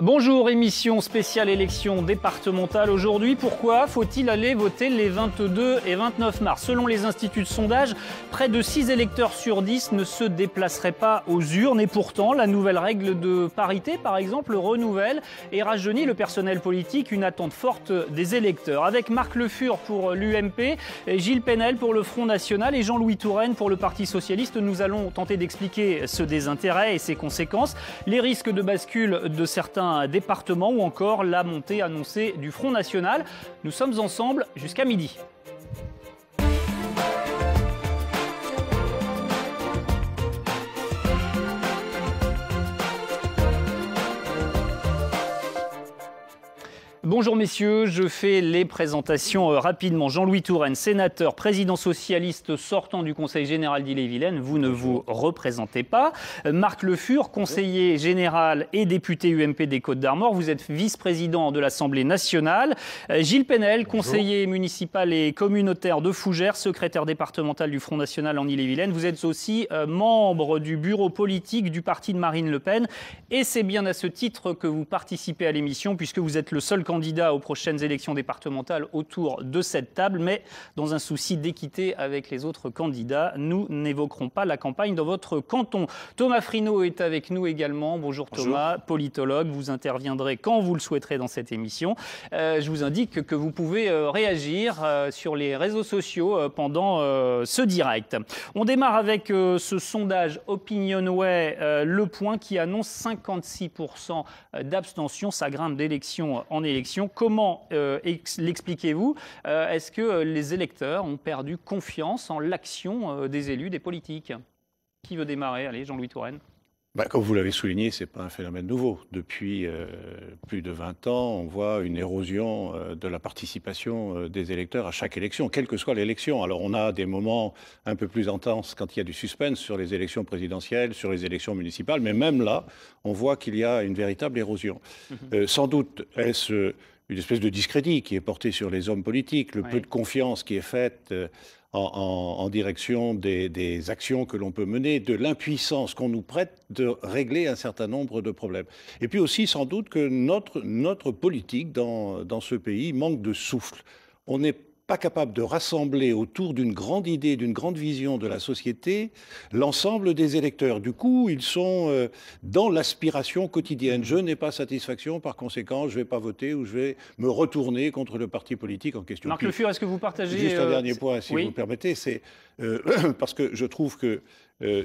Bonjour, émission spéciale élection départementale aujourd'hui. Pourquoi faut-il aller voter les 22 et 29 mars? Selon les instituts de sondage, près de 6 électeurs sur 10 ne se déplaceraient pas aux urnes. Et pourtant, la nouvelle règle de parité, par exemple, renouvelle et rajeunit le personnel politique, une attente forte des électeurs. Avec Marc Le Fur pour l'UMP, Gilles Penel pour le Front National et Jean-Louis Touraine pour le Parti Socialiste, nous allons tenter d'expliquer ce désintérêt et ses conséquences, les risques de bascule de certains départements ou encore la montée annoncée du Front National. Nous sommes ensemble jusqu'à midi. Bonjour messieurs, je fais les présentations rapidement. Jean-Louis Touraine, sénateur, président socialiste sortant du Conseil général d'Ille-et-Vilaine, vous ne vous représentez pas. Marc Le Fur, conseiller général et député UMP des Côtes-d'Armor, vous êtes vice-président de l'Assemblée nationale. Gilles Penel, conseiller municipal et communautaire de Fougères, secrétaire départemental du Front National en Ille-et-Vilaine. Vous êtes aussi membre du bureau politique du parti de Marine Le Pen. Et c'est bien à ce titre que vous participez à l'émission, puisque vous êtes le seul candidat aux prochaines élections départementales autour de cette table, mais dans un souci d'équité avec les autres candidats, nous n'évoquerons pas la campagne dans votre canton. Thomas Frinaud est avec nous également. Bonjour Thomas, bonjour. Politologue, vous interviendrez quand vous le souhaiterez dans cette émission. Je vous indique que vous pouvez réagir sur les réseaux sociaux pendant ce direct. On démarre avec ce sondage Opinionway Le Point qui annonce 56% d'abstention, ça grimpe d'élection en élection. Comment l'expliquez-vous? Est-ce que les électeurs ont perdu confiance en l'action des élus, des politiques? Qui veut démarrer? Allez, Jean-Louis Touraine. Comme vous l'avez souligné, ce n'est pas un phénomène nouveau. Depuis plus de 20 ans, on voit une érosion de la participation des électeurs à chaque élection, quelle que soit l'élection. Alors on a des moments un peu plus intenses quand il y a du suspense sur les élections présidentielles, sur les élections municipales, mais même là, on voit qu'il y a une véritable érosion. Sans doute est-ce une espèce de discrédit qui est porté sur les hommes politiques, le peu de confiance qui est faite en direction des actions que l'on peut mener, de l'impuissance qu'on nous prête de régler un certain nombre de problèmes. Et puis aussi, sans doute, que notre politique dans ce pays manque de souffle. On n'est pas capable de rassembler autour d'une grande idée, d'une grande vision de la société, l'ensemble des électeurs. Du coup, ils sont dans l'aspiration quotidienne. Je n'ai pas satisfaction, par conséquent, je ne vais pas voter ou je vais me retourner contre le parti politique en question. Marc Le Fur, est-ce que vous partagez... Juste un dernier point, si vous me permettez, c'est parce que je trouve que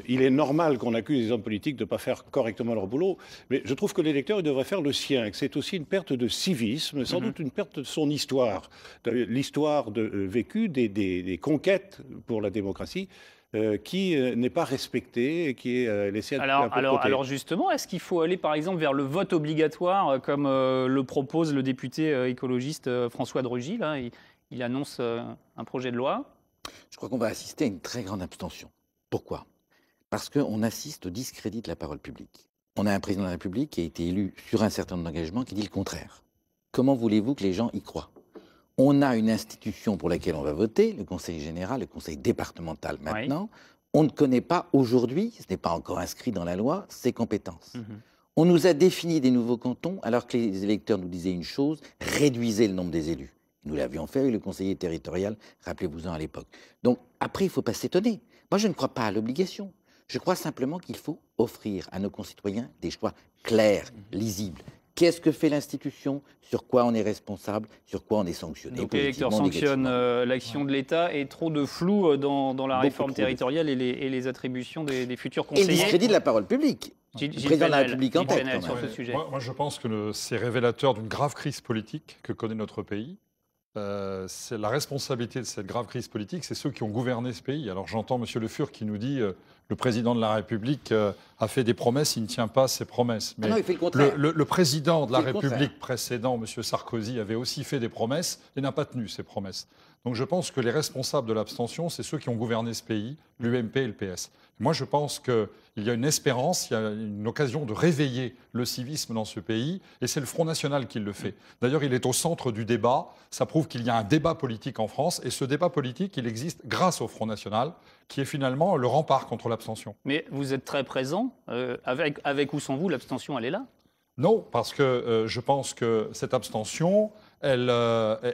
il est normal qu'on accuse les hommes politiques de ne pas faire correctement leur boulot, mais je trouve que l'électeur devrait faire le sien, que c'est aussi une perte de civisme, sans doute une perte de son histoire, l'histoire vécue des conquêtes pour la démocratie, qui n'est pas respectée et qui est laissée un peu de côté. Alors justement, est-ce qu'il faut aller par exemple vers le vote obligatoire, comme le propose le député écologiste François de Rugy, là, il annonce un projet de loi? Je crois qu'on va assister à une très grande abstention. Pourquoi? Parce qu'on assiste au discrédit de la parole publique. On a un président de la République qui a été élu sur un certain nombre d'engagements qui dit le contraire. Comment voulez-vous que les gens y croient? On a une institution pour laquelle on va voter, le Conseil général, le Conseil départemental maintenant. Oui. On ne connaît pas aujourd'hui, ce n'est pas encore inscrit dans la loi, ses compétences. On nous a défini des nouveaux cantons alors que les électeurs nous disaient une chose, réduisez le nombre des élus. Nous l'avions fait avec le conseiller territorial, rappelez-vous-en à l'époque. Donc après, il ne faut pas s'étonner. Moi, je ne crois pas à l'obligation. Je crois simplement qu'il faut offrir à nos concitoyens des choix clairs, lisibles. Qu'est-ce que fait l'institution? Sur quoi on est responsable? Sur quoi on est sanctionné? Donc l'électeur sanctionne l'action de l'État et trop de flou dans la réforme territoriale et les attributions des futurs conseillers. Et le discrédit de la parole publique. Gilles président de la République en tête. Sur ce sujet. Moi, je pense que c'est révélateur d'une grave crise politique que connaît notre pays. C'est la responsabilité de cette grave crise politique, c'est ceux qui ont gouverné ce pays. Alors j'entends M. Le Fur qui nous dit le président de la République a fait des promesses, il ne tient pas ses promesses. Mais non, il fait le contraire. Le président de la République précédent, M. Sarkozy, avait aussi fait des promesses et n'a pas tenu ces promesses. Donc je pense que les responsables de l'abstention, c'est ceux qui ont gouverné ce pays, l'UMP et le PS. Moi, je pense qu'il y a une espérance, il y a une occasion de réveiller le civisme dans ce pays, et c'est le Front National qui le fait. D'ailleurs, il est au centre du débat. Ça prouve qu'il y a un débat politique en France, et ce débat politique, il existe grâce au Front National, qui est finalement le rempart contre l'abstention. Mais vous êtes très présent. Avec ou sans vous, l'abstention, elle est là? Non, parce que je pense que cette abstention, elle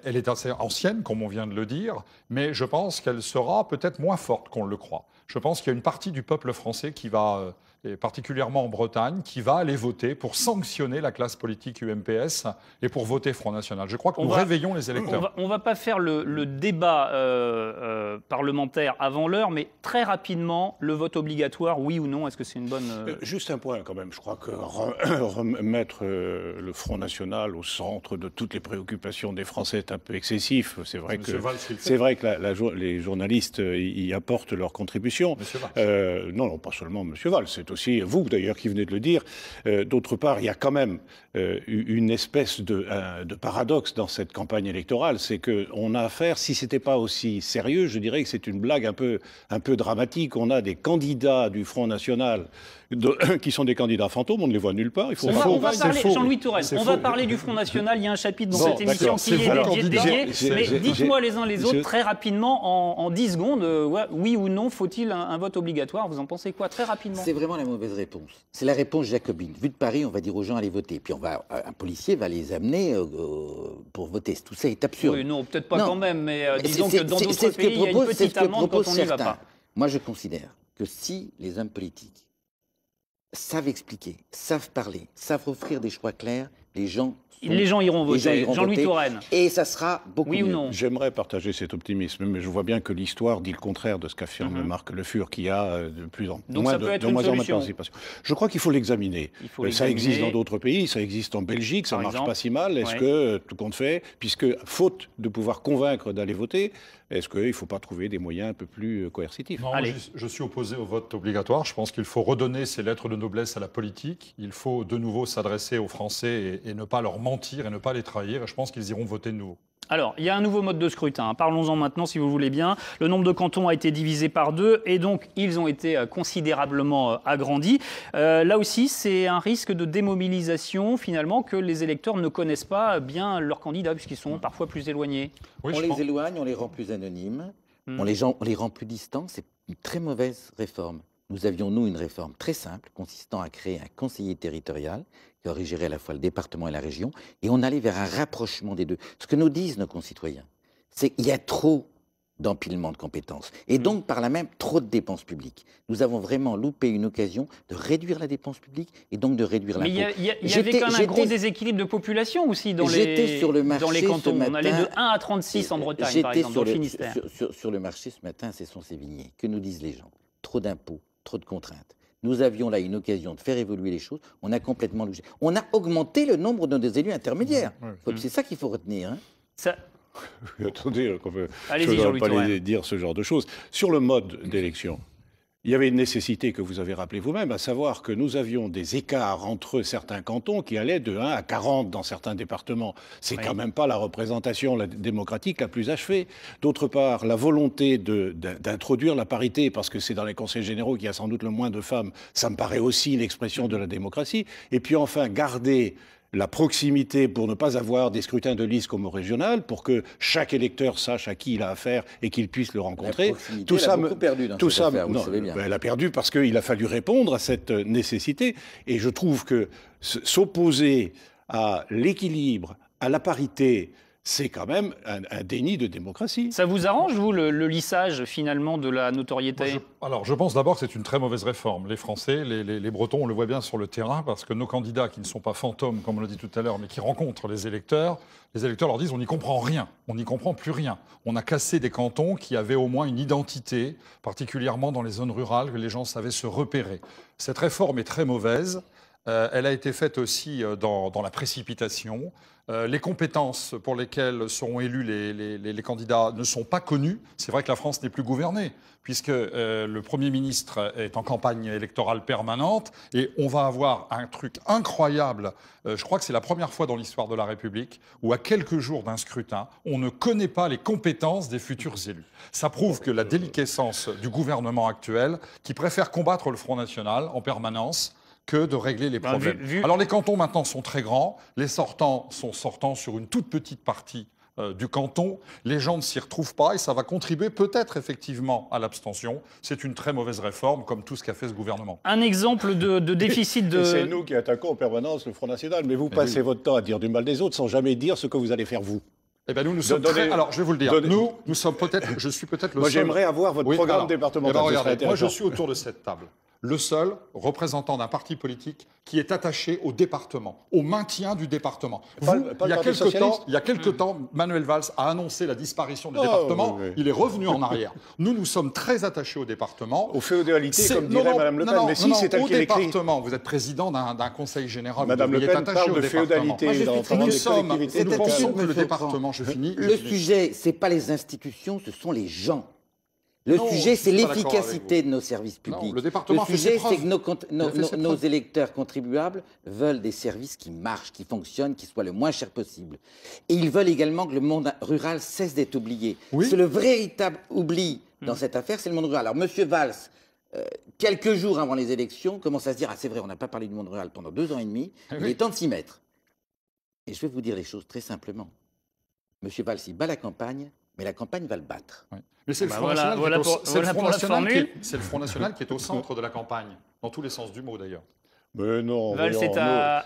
est assez ancienne, comme on vient de le dire, mais je pense qu'elle sera peut-être moins forte qu'on le croit. Je pense qu'il y a une partie du peuple français qui va, et particulièrement en Bretagne, qui va aller voter pour sanctionner la classe politique UMPS et pour voter Front National. Je crois que nous réveillons les électeurs. On ne va pas faire le débat parlementaire avant l'heure, mais très rapidement, le vote obligatoire, oui ou non, est-ce que c'est une bonne... Juste un point quand même, je crois que remettre le Front National au centre de toutes les préoccupations des Français est un peu excessif. C'est vrai que les journalistes y apportent leur contribution. Non, pas seulement M. Valls, c'est aussi vous d'ailleurs qui venez de le dire. D'autre part, il y a quand même une espèce de paradoxe dans cette campagne électorale, c'est qu'on a affaire, si ce n'était pas aussi sérieux, je dirais que c'est une blague un peu dramatique. On a des candidats du Front National qui sont des candidats fantômes, on ne les voit nulle part. On va parler, Jean-Louis Touraine, on va parler du Front National, il y a un chapitre dans cette émission qui est dédié, mais dites-moi les uns les autres très rapidement, en 10 secondes, oui ou non, faut-il un vote obligatoire? Vous en pensez quoi, très rapidement? C'est vraiment la mauvaise réponse. C'est la réponse jacobine. Vu de Paris, on va dire aux gens allez voter, puis un policier va les amener pour voter. Tout ça est absurde. Oui, non, peut-être pas quand même, mais disons que dans d'autres pays, il y a une petite amende quand on n'y va pas. Moi, je considère que si les hommes politiques savent expliquer, savent parler, savent offrir des choix clairs, les gens iront voter. Jean-Louis Touraine. Et ça sera beaucoup mieux. Oui ou non? J'aimerais partager cet optimisme, mais je vois bien que l'histoire dit le contraire de ce qu'affirme Marc Le Fur, qui a de moins en moins de participation. Je crois qu'il faut l'examiner. Ça existe dans d'autres pays, ça existe en Belgique, ça ne marche pas si mal. Est-ce que, tout compte fait, puisque faute de pouvoir convaincre d'aller voter, est-ce qu'il ne faut pas trouver des moyens un peu plus coercitifs? Non, je suis opposé au vote obligatoire. Je pense qu'il faut redonner ces lettres de noblesse à la politique. Il faut de nouveau s'adresser aux Français et ne pas leur mentir et ne pas les trahir. Et je pense qu'ils iront voter de nouveau. Alors, il y a un nouveau mode de scrutin. Parlons-en maintenant, si vous voulez bien. Le nombre de cantons a été divisé par 2 et donc ils ont été considérablement agrandis. Là aussi, c'est un risque de démobilisation, finalement, que les électeurs ne connaissent pas bien leurs candidats, puisqu'ils sont parfois plus éloignés. Oui, on les éloigne, on les rend plus anonymes, on les rend plus distants. C'est une très mauvaise réforme. Nous avions, nous, une réforme très simple, consistant à créer un conseiller territorial qui aurait géré à la fois le département et la région, et on allait vers un rapprochement des deux. Ce que nous disent nos concitoyens, c'est qu'il y a trop d'empilement de compétences, et donc par là même trop de dépenses publiques. Nous avons vraiment loupé une occasion de réduire la dépense publique et donc de réduire l'impôt. Mais il y avait quand même un gros déséquilibre de population aussi dans les cantons. On allait de 1 à 36 en Bretagne, par exemple, dans le Finistère. Sur le marché ce matin, c'est son Sévigné. Que nous disent les gens? Trop d'impôts, trop de contraintes. Nous avions là une occasion de faire évoluer les choses. On a complètement lougé. On a augmenté le nombre de nos élus intermédiaires. C'est ça qu'il faut retenir. Attendez, on ne Jean-Louis pas Touraine. dire ce genre de choses. Sur le mode d'élection, il y avait une nécessité que vous avez rappelée vous-même, à savoir que nous avions des écarts entre certains cantons qui allaient de 1 à 40 dans certains départements. C'est quand même pas la représentation démocratique la plus achevée. D'autre part, la volonté d'introduire la parité, parce que c'est dans les conseils généraux qu'il y a sans doute le moins de femmes, ça me paraît aussi l'expression de la démocratie. Et puis enfin, garder la proximité pour ne pas avoir des scrutins de liste comme au régional, pour que chaque électeur sache à qui il a affaire et qu'il puisse le rencontrer. Tout ça, elle a beaucoup perdu dans cette affaire, vous le savez bien. Elle a perdu parce qu'il a fallu répondre à cette nécessité. Et je trouve que s'opposer à l'équilibre, à la parité, c'est quand même un déni de démocratie. Ça vous arrange, vous, le lissage, finalement, de la notoriété? Alors, je pense d'abord que c'est une très mauvaise réforme. Les Français, les Bretons, on le voit bien sur le terrain, parce que nos candidats, qui ne sont pas fantômes, comme on l'a dit tout à l'heure, mais qui rencontrent les électeurs leur disent on n'y comprend rien, on n'y comprend plus rien. On a cassé des cantons qui avaient au moins une identité, particulièrement dans les zones rurales, que les gens savaient se repérer. Cette réforme est très mauvaise. Elle a été faite aussi dans la précipitation. Les compétences pour lesquelles seront élus les candidats ne sont pas connues. C'est vrai que la France n'est plus gouvernée, puisque le Premier ministre est en campagne électorale permanente, et on va avoir un truc incroyable. Je crois que c'est la première fois dans l'histoire de la République où, à quelques jours d'un scrutin, on ne connaît pas les compétences des futurs élus. Ça prouve que la déliquescence du gouvernement actuel, qui préfère combattre le Front National en permanence, que de régler les problèmes. Alors les cantons maintenant sont très grands, les sortants sont sortants sur une toute petite partie du canton, les gens ne s'y retrouvent pas et ça va contribuer peut-être effectivement à l'abstention. C'est une très mauvaise réforme, comme tout ce qu'a fait ce gouvernement. Un exemple de déficit de... C'est nous qui attaquons en permanence le Front National, mais vous passez votre temps à dire du mal des autres sans jamais dire ce que vous allez faire vous. Eh bien, nous sommes très... Alors, je vais vous le dire. Nous sommes peut-être... Je suis peut-être le seul... Moi, j'aimerais avoir votre programme départemental. Regardez, moi, je suis autour de cette table le seul représentant d'un parti politique qui est attaché au département, au maintien du département. Il y a quelque temps, Manuel Valls a annoncé la disparition du département. Oui. Il est revenu en arrière. Nous sommes très attachés au département. Aux féodalités, comme dirait Mme Le Pen. Mais si, c'est elle qui l'écrit. Au département. Vous êtes président d'un conseil général. Mme Le Pen parle de féodalité. Nous pensons que le département, je finis. Le sujet, ce n'est pas les institutions, ce sont les gens. Le sujet, c'est l'efficacité de nos services publics. Non, le département sujet, c'est que nos électeurs contribuables veulent des services qui marchent, qui fonctionnent, qui soient le moins cher possible. Et ils veulent également que le monde rural cesse d'être oublié. Oui. C'est le véritable oubli dans cette affaire, c'est le monde rural. Alors, M. Valls, quelques jours avant les élections, commence à se dire « Ah, c'est vrai, on n'a pas parlé du monde rural pendant 2 ans et demi, il est temps de s'y mettre. » Et je vais vous dire les choses très simplement. M. Valls, il bat la campagne, mais la campagne va le battre. Oui. Mais c'est le Front National qui est au centre de la campagne, dans tous les sens du mot d'ailleurs. Mais non,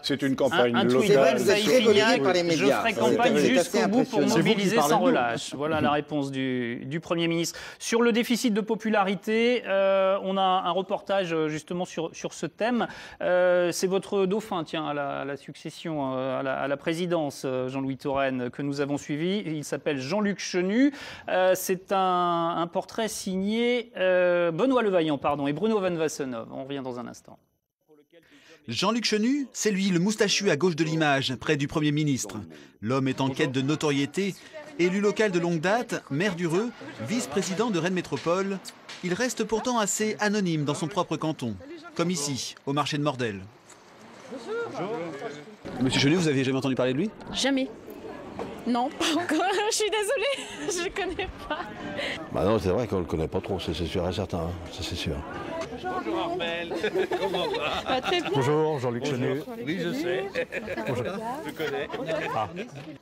c'est une campagne locale. Je ferai campagne jusqu'au bout pour mobiliser sans relâche. Voilà la réponse du Premier ministre. Sur le déficit de popularité, on a un reportage justement sur ce thème. C'est votre dauphin, tiens, à la succession, à la présidence, Jean-Louis Touraine, que nous avons suivi. Il s'appelle Jean-Luc Chenu. C'est un portrait signé Benoît Levaillant, et Bruno Van Wassenov. On revient dans un instant. Jean-Luc Chenu, c'est lui, le moustachu à gauche de l'image, près du Premier ministre. L'homme est en quête de notoriété. Élu local de longue date, maire d'Ureux, vice-président de Rennes Métropole, il reste pourtant assez anonyme dans son propre canton, comme ici, au marché de Mordel. Bonjour. Monsieur Chenu, vous avez jamais entendu parler de lui? Jamais. Non, pas encore. Je suis désolée, je ne connais pas. Bah non, c'est vrai qu'on ne le connaît pas trop, c'est sûr et certain, hein. Ça c'est sûr. Bonjour Armel, comment va? Très bien. Bonjour Jean-Luc Chenu. Oui, je sais. Bonjour. Je connais.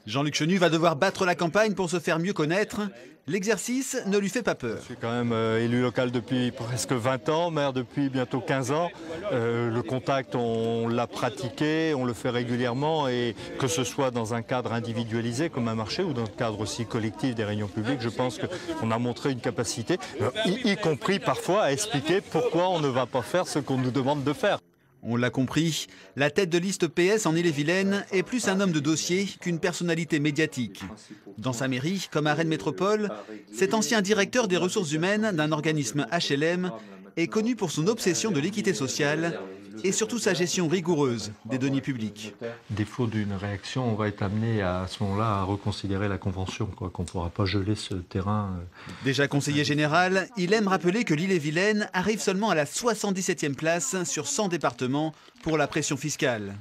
Jean-Luc Chenu va devoir battre la campagne pour se faire mieux connaître. L'exercice ne lui fait pas peur. Je suis quand même élu local depuis presque 20 ans, maire depuis bientôt 15 ans. Le contact, on l'a pratiqué, on le fait régulièrement, et que ce soit dans un cadre individualisé comme un marché ou dans le cadre aussi collectif des réunions publiques, je pense qu'on a montré une capacité, y compris parfois à expliquer pourquoi on ne va pas faire ce qu'on nous demande de faire. On l'a compris, la tête de liste PS en Ille-et-Vilaine est plus un homme de dossier qu'une personnalité médiatique. Dans sa mairie, comme à Rennes Métropole, cet ancien directeur des ressources humaines d'un organisme HLM est connu pour son obsession de l'équité sociale et surtout sa gestion rigoureuse des deniers publics. Défaut d'une réaction, on va être amené à ce moment-là à reconsidérer la convention, qu'on ne pourra pas geler ce terrain. Déjà conseiller général, il aime rappeler que l'Ille-et-Vilaine arrive seulement à la 77e place sur 100 départements pour la pression fiscale.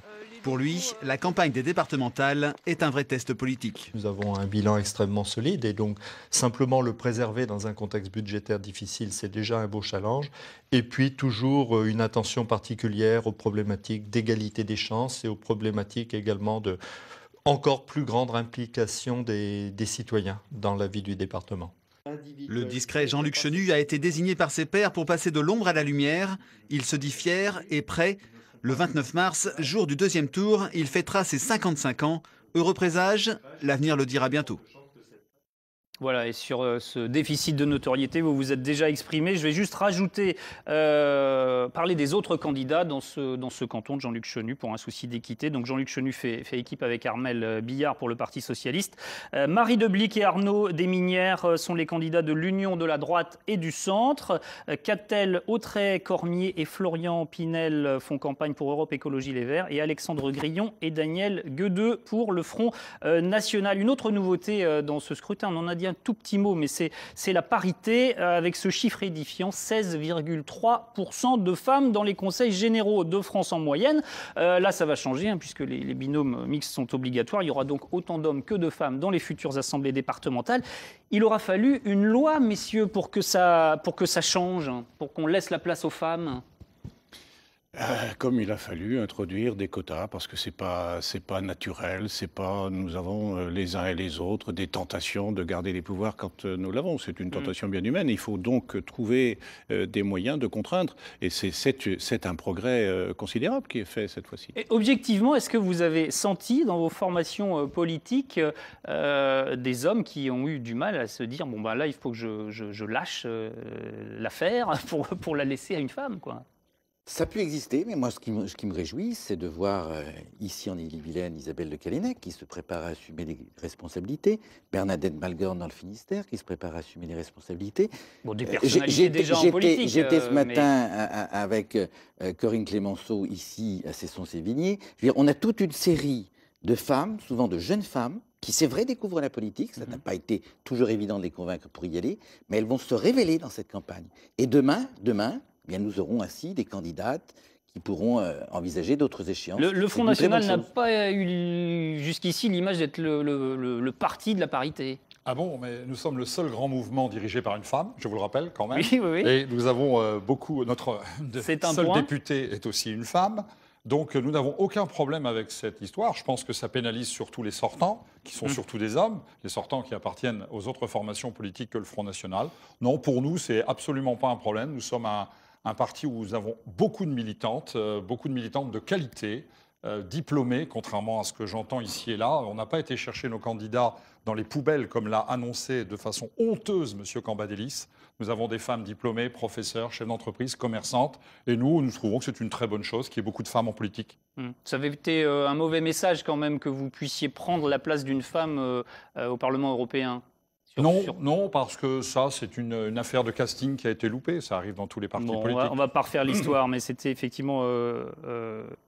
Pour lui, la campagne des départementales est un vrai test politique. Nous avons un bilan extrêmement solide et donc simplement le préserver dans un contexte budgétaire difficile, c'est déjà un beau challenge. Et puis toujours une attention particulière aux problématiques d'égalité des chances et aux problématiques également de encore plus grande implication des citoyens dans la vie du département. Le discret Jean-Luc Chenu a été désigné par ses pairs pour passer de l'ombre à la lumière. Il se dit fier et prêt. Le 29 mars, jour du deuxième tour, il fêtera ses 55 ans. Heureux présage, l'avenir le dira bientôt. Voilà, et sur ce déficit de notoriété, vous vous êtes déjà exprimé. Je vais juste rajouter, parler des autres candidats dans ce canton de Jean-Luc Chenu pour un souci d'équité. Donc Jean-Luc Chenu fait équipe avec Armel Billard pour le Parti Socialiste. Marie Deblic et Arnaud Desminières sont les candidats de l'Union de la droite et du centre. Catel, Autray, Cormier et Florian Pinel font campagne pour Europe Écologie Les Verts. Et Alexandre Grillon et Daniel Guedeux pour le Front National. Une autre nouveauté dans ce scrutin, on en a dit un tout petit mot, mais c'est la parité avec ce chiffre édifiant, 16,3% de femmes dans les conseils généraux de France en moyenne. Là, ça va changer puisque les binômes mixtes sont obligatoires. Il y aura donc autant d'hommes que de femmes dans les futures assemblées départementales. Il aura fallu une loi, messieurs, pour que ça change, pour qu'on laisse la place aux femmes. Comme il a fallu introduire des quotas, parce que c'est pas naturel, c'est pas, nous avons les uns et les autres des tentations de garder les pouvoirs quand nous l'avons. C'est une tentation bien humaine. Il faut donc trouver des moyens de contraindre. Et c'est un progrès considérable qui est fait cette fois-ci. Et objectivement, est-ce que vous avez senti dans vos formations politiques des hommes qui ont eu du mal à se dire bon ben là il faut que je lâche l'affaire pour la laisser à une femme, quoi? Ça peut exister, mais moi, ce qui me réjouit, c'est de voir ici en Ille-et-Vilaine Isabelle de Callennec qui se prépare à assumer les responsabilités, Bernadette Malgorn dans le Finistère qui se prépare à assumer les responsabilités. Bon, des personnalités déjà en politique. J'étais ce matin avec Corinne Clémenceau ici à Cesson-Sévigné. Je veux dire, on a toute une série de femmes, souvent de jeunes femmes, qui, c'est vrai, découvrent la politique. Ça n'a pas été toujours évident de les convaincre pour y aller, mais elles vont se révéler dans cette campagne. Et demain, bien, nous aurons ainsi des candidates qui pourront envisager d'autres échéances. Le Front National n'a pas eu jusqu'ici l'image d'être le parti de la parité. Ah bon, mais nous sommes le seul grand mouvement dirigé par une femme, je vous le rappelle quand même. Oui, oui, oui. Et nous avons beaucoup... Notre seul député est aussi une femme. Donc nous n'avons aucun problème avec cette histoire. Je pense que ça pénalise surtout les sortants, qui sont surtout des hommes, les sortants qui appartiennent aux autres formations politiques que le Front National. Non, pour nous, c'est absolument pas un problème. Nous sommes un parti où nous avons beaucoup de militantes de qualité, diplômées, contrairement à ce que j'entends ici et là. On n'a pas été chercher nos candidats dans les poubelles, comme l'a annoncé de façon honteuse M. Cambadélis. Nous avons des femmes diplômées, professeurs, chefs d'entreprise, commerçantes. Et nous trouvons que c'est une très bonne chose qu'il y ait beaucoup de femmes en politique. Ça avait été un mauvais message quand même que vous puissiez prendre la place d'une femme au Parlement européen. Non, parce que ça, c'est une affaire de casting qui a été loupée. Ça arrive dans tous les partis politiques. On va pas refaire l'histoire, mais c'était effectivement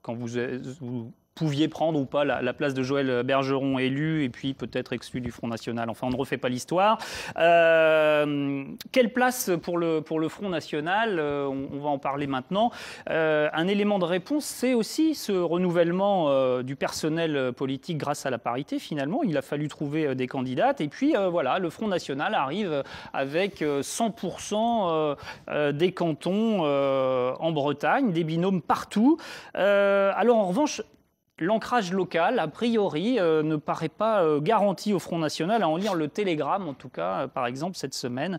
quand vous pouviez prendre ou pas la place de Joël Bergeron élu et puis peut-être exclu du Front National. Enfin, on ne refait pas l'histoire. Quelle place pour le Front National? On va en parler maintenant. Un élément de réponse, c'est aussi ce renouvellement du personnel politique grâce à la parité, finalement. Il a fallu trouver des candidates. Et puis, voilà, le Front National arrive avec 100% des cantons en Bretagne, des binômes partout. Alors, en revanche, l'ancrage local, a priori, ne paraît pas garanti au Front National, à en lire le Télégramme, en tout cas, par exemple, cette semaine,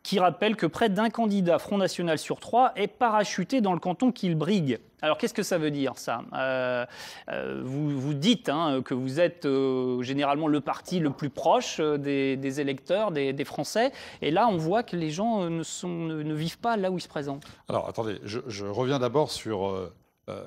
qui rappelle que près d'un candidat Front National sur 3 est parachuté dans le canton qu'il brigue. Alors, qu'est-ce que ça veut dire, ça? Vous dites que vous êtes généralement le parti le plus proche des électeurs, des Français, et là, on voit que les gens ne vivent pas là où ils se présentent. Alors, attendez, je reviens d'abord sur...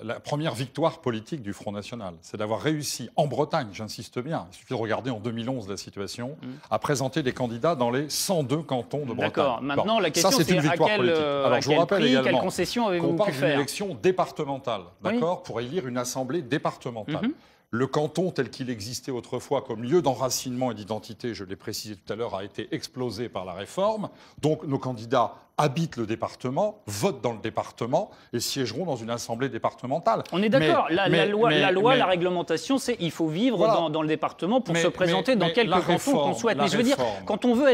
la première victoire politique du Front National, c'est d'avoir réussi en Bretagne, j'insiste bien, il suffit de regarder en 2011 la situation, à présenter des candidats dans les 102 cantons de Bretagne. D'accord, maintenant la question c'est à quel prix, quelle concession avez-vous pu faire? On parle d'une élection départementale, d'accord, oui, pour élire une assemblée départementale. Le canton tel qu'il existait autrefois comme lieu d'enracinement et d'identité, je l'ai précisé tout à l'heure, a été explosé par la réforme. Donc nos candidats habitent le département, votent dans le département et siégeront dans une assemblée départementale. On est d'accord. La loi, la réglementation, c'est il faut vivre voilà, dans le département pour se présenter dans quelques cantons qu'on souhaite. Mais je veux dire, quand on veut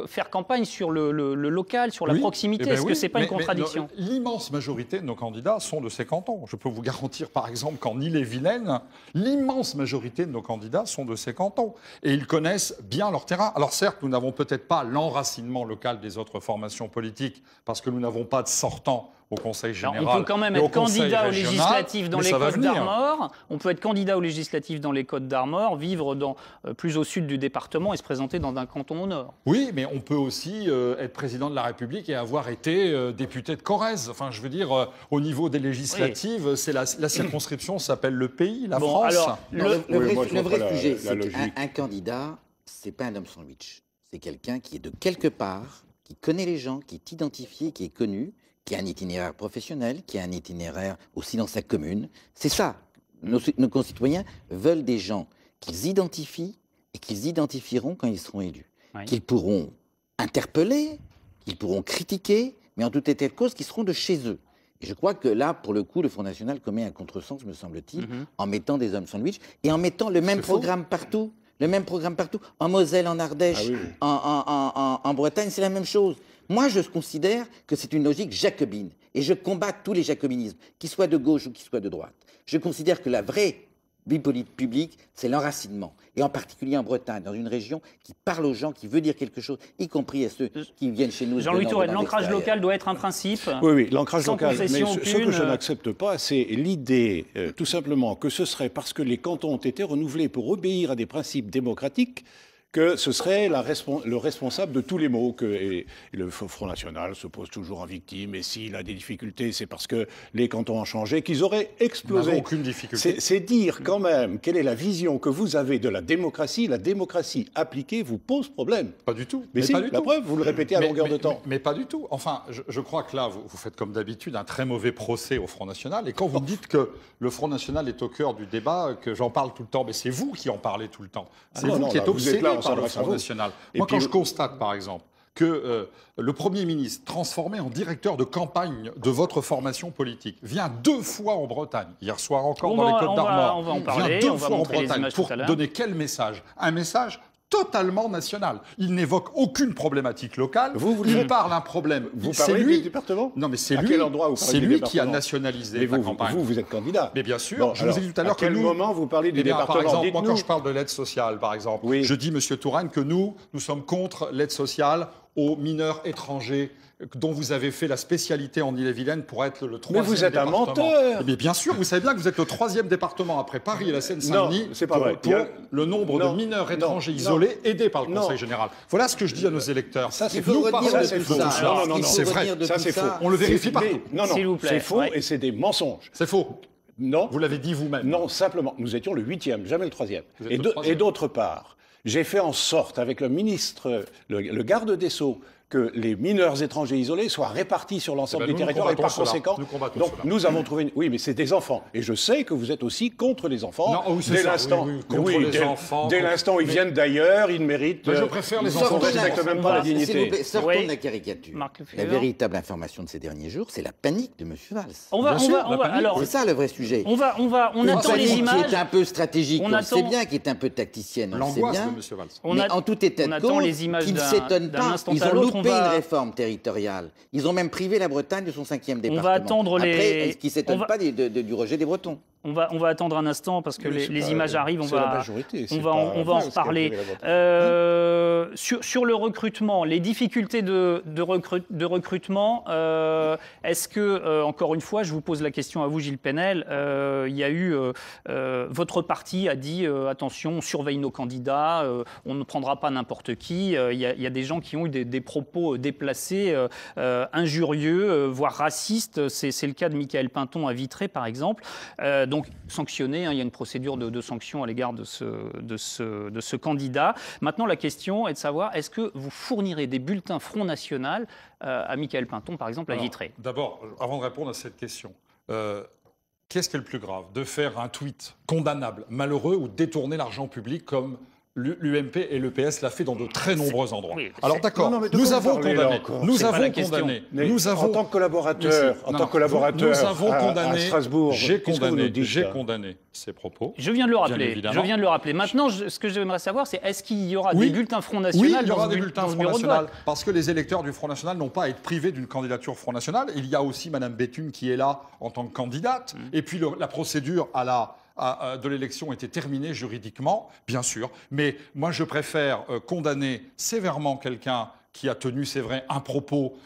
faire campagne sur le local, sur la proximité, est-ce que c'est pas une contradiction? L'immense majorité de nos candidats sont de ces cantons. Je peux vous garantir, par exemple, qu'en Ille-et-Vilaine, l'immense majorité de nos candidats sont de ces cantons. Et ils connaissent bien leur terrain. Alors certes, nous n'avons peut-être pas l'enracinement local des autres formations politiques, parce que nous n'avons pas de sortants au Conseil général. On peut quand même être candidat aux législatives dans les Côtes d'Armor. On peut être candidat aux législatives dans les Côtes d'Armor, vivre plus au sud du département et se présenter dans un canton au nord. Oui, mais on peut aussi être président de la République et avoir été député de Corrèze. Enfin, je veux dire, au niveau des législatives, oui, c'est la circonscription s'appelle le pays, la France. Alors, le vrai sujet, c'est qu'un candidat, c'est pas un homme sandwich. C'est quelqu'un qui est de quelque part, qui connaît les gens, qui est identifié, qui est connu, qui a un itinéraire professionnel, qui a un itinéraire aussi dans sa commune. C'est ça. Nos concitoyens veulent des gens qu'ils identifient et qu'ils identifieront quand ils seront élus. Oui. Qu'ils pourront interpeller, qu'ils pourront critiquer, mais en tout état de cause, qu'ils seront de chez eux. Et je crois que là, pour le coup, le Front National commet un contresens, me semble-t-il, en mettant des hommes sandwich et en mettant le même programme partout. Le même programme partout. En Moselle, en Ardèche, en Bretagne, c'est la même chose. Moi, je considère que c'est une logique jacobine. Et je combats tous les jacobinismes, qu'ils soient de gauche ou qu'ils soient de droite. Je considère que la vraie vie politique publique, c'est l'enracinement. Et en particulier en Bretagne, dans une région qui parle aux gens, qui veut dire quelque chose, y compris à ceux qui viennent chez nous. Jean-Louis Touraine, l'ancrage local doit être un principe. Oui, l'ancrage local. Mais ce que je n'accepte pas, c'est l'idée, tout simplement, que ce serait parce que les cantons ont été renouvelés pour obéir à des principes démocratiques que ce serait le responsable de tous les maux, et le Front National se pose toujours en victime, et s'il a des difficultés, c'est parce que les cantons ont changé, qu'ils auraient explosé. Nous n'avons aucune difficulté. C'est dire quand même quelle est la vision que vous avez de la démocratie. La démocratie appliquée vous pose problème. Pas du tout. Mais si, pas du la tout. preuve, vous le répétez à longueur de temps. Mais pas du tout. Enfin, je crois que là, vous faites comme d'habitude un très mauvais procès au Front National, et quand vous me dites que le Front National est au cœur du débat, que j'en parle tout le temps, mais c'est vous qui en parlez tout le temps. C'est vous qui êtes obsédé par le Front National. Moi, quand je constate, par exemple, que le Premier ministre, transformé en directeur de campagne de votre formation politique, vient 2 fois en Bretagne, hier soir encore dans les Côtes-d'Armor, vient 2 fois en Bretagne pour donner quel message? Un message totalement national. Il n'évoque aucune problématique locale. Il parle d'un problème. Vous parlez du département? Non, mais c'est lui. À quel endroit vous parlez du département? C'est lui qui a nationalisé la campagne. Vous êtes candidat. Mais bien sûr. Je vous ai dit tout à l'heure que nous... À quel moment vous parlez du département? Par exemple, moi, quand je parle de l'aide sociale, par exemple, je dis, Monsieur Touraine, que nous sommes contre l'aide sociale aux mineurs étrangers dont vous avez fait la spécialité en Ille-et-Vilaine pour être le 3e département. Mais vous êtes un menteur. Mais bien sûr, vous savez bien que vous êtes le 3e département après Paris et la Seine-Saint-Denis pour le nombre de mineurs étrangers isolés aidés par le Conseil général. Voilà ce que je dis à nos électeurs. Ça, c'est faux. Ça, c'est faux. Non, c'est vrai. Ça, c'est faux. On le vérifie pas. Non, c'est faux et c'est des mensonges. C'est faux. Non. Vous l'avez dit vous-même. Non, simplement, nous étions le 8e, jamais le 3e. Et d'autre part, j'ai fait en sorte, avec le ministre, le garde des Sceaux, que les mineurs étrangers isolés soient répartis sur l'ensemble du territoire et par conséquent, nous avons trouvé... Oui, mais c'est des enfants. Et je sais que vous êtes aussi contre les enfants. Non, dès l'instant où ils viennent d'ailleurs, ils méritent... Je préfère les enfants. On ne respecte même pas la dignité. S'il vous plaît, sortons de la caricature. La véritable information de ces derniers jours, c'est la panique de M. Valls. C'est ça le vrai sujet. On attend les images. Qui est un peu stratégique, on sait bien, qui est un peu tacticienne, on sait bien. Mais en tout état de cause, qu'ils ne s'étonnent pas. Ils ont loupé une réforme territoriale. Ils ont même privé la Bretagne de son 5e département. On va attendre Après, est-ce qu'ils ne s'étonnent pas du rejet des Bretons? On va attendre un instant parce que les images arrivent. On va en reparler. Sur le recrutement, les difficultés de recrutement, est-ce que, encore une fois, je vous pose la question à vous, Gilles Penel, il y a eu, votre parti a dit, attention, on surveille nos candidats, on ne prendra pas n'importe qui. Il y a des gens qui ont eu des propos déplacés, injurieux, voire racistes. C'est le cas de Michaël Pinton à Vitré, par exemple. Donc sanctionné, il y a une procédure de sanction à l'égard de ce candidat. Maintenant, la question est de savoir, est-ce que vous fournirez des bulletins Front National à Michaël Pinton, par exemple, à Vitré? D'abord, avant de répondre à cette question, qu'est-ce qui est le plus grave? De faire un tweet condamnable, malheureux, ou détourner l'argent public comme l'UMP et le PS l'a fait dans de très nombreux endroits. Oui, alors d'accord, nous avons condamné. En tant que collaborateur, nous avons condamné. À Strasbourg, j'ai condamné ces propos. Je viens de le rappeler. Maintenant, ce que j'aimerais savoir, c'est est-ce qu'il y aura des bulletins Front National? Oui, il y aura des bulletins Front National, parce que les électeurs du Front National n'ont pas à être privés d'une candidature Front National. Il y a aussi Madame Béthune qui est là en tant que candidate. Et puis la procédure de l'élection était terminée juridiquement, bien sûr. Mais moi, je préfère condamner sévèrement quelqu'un qui a tenu, c'est vrai, un propos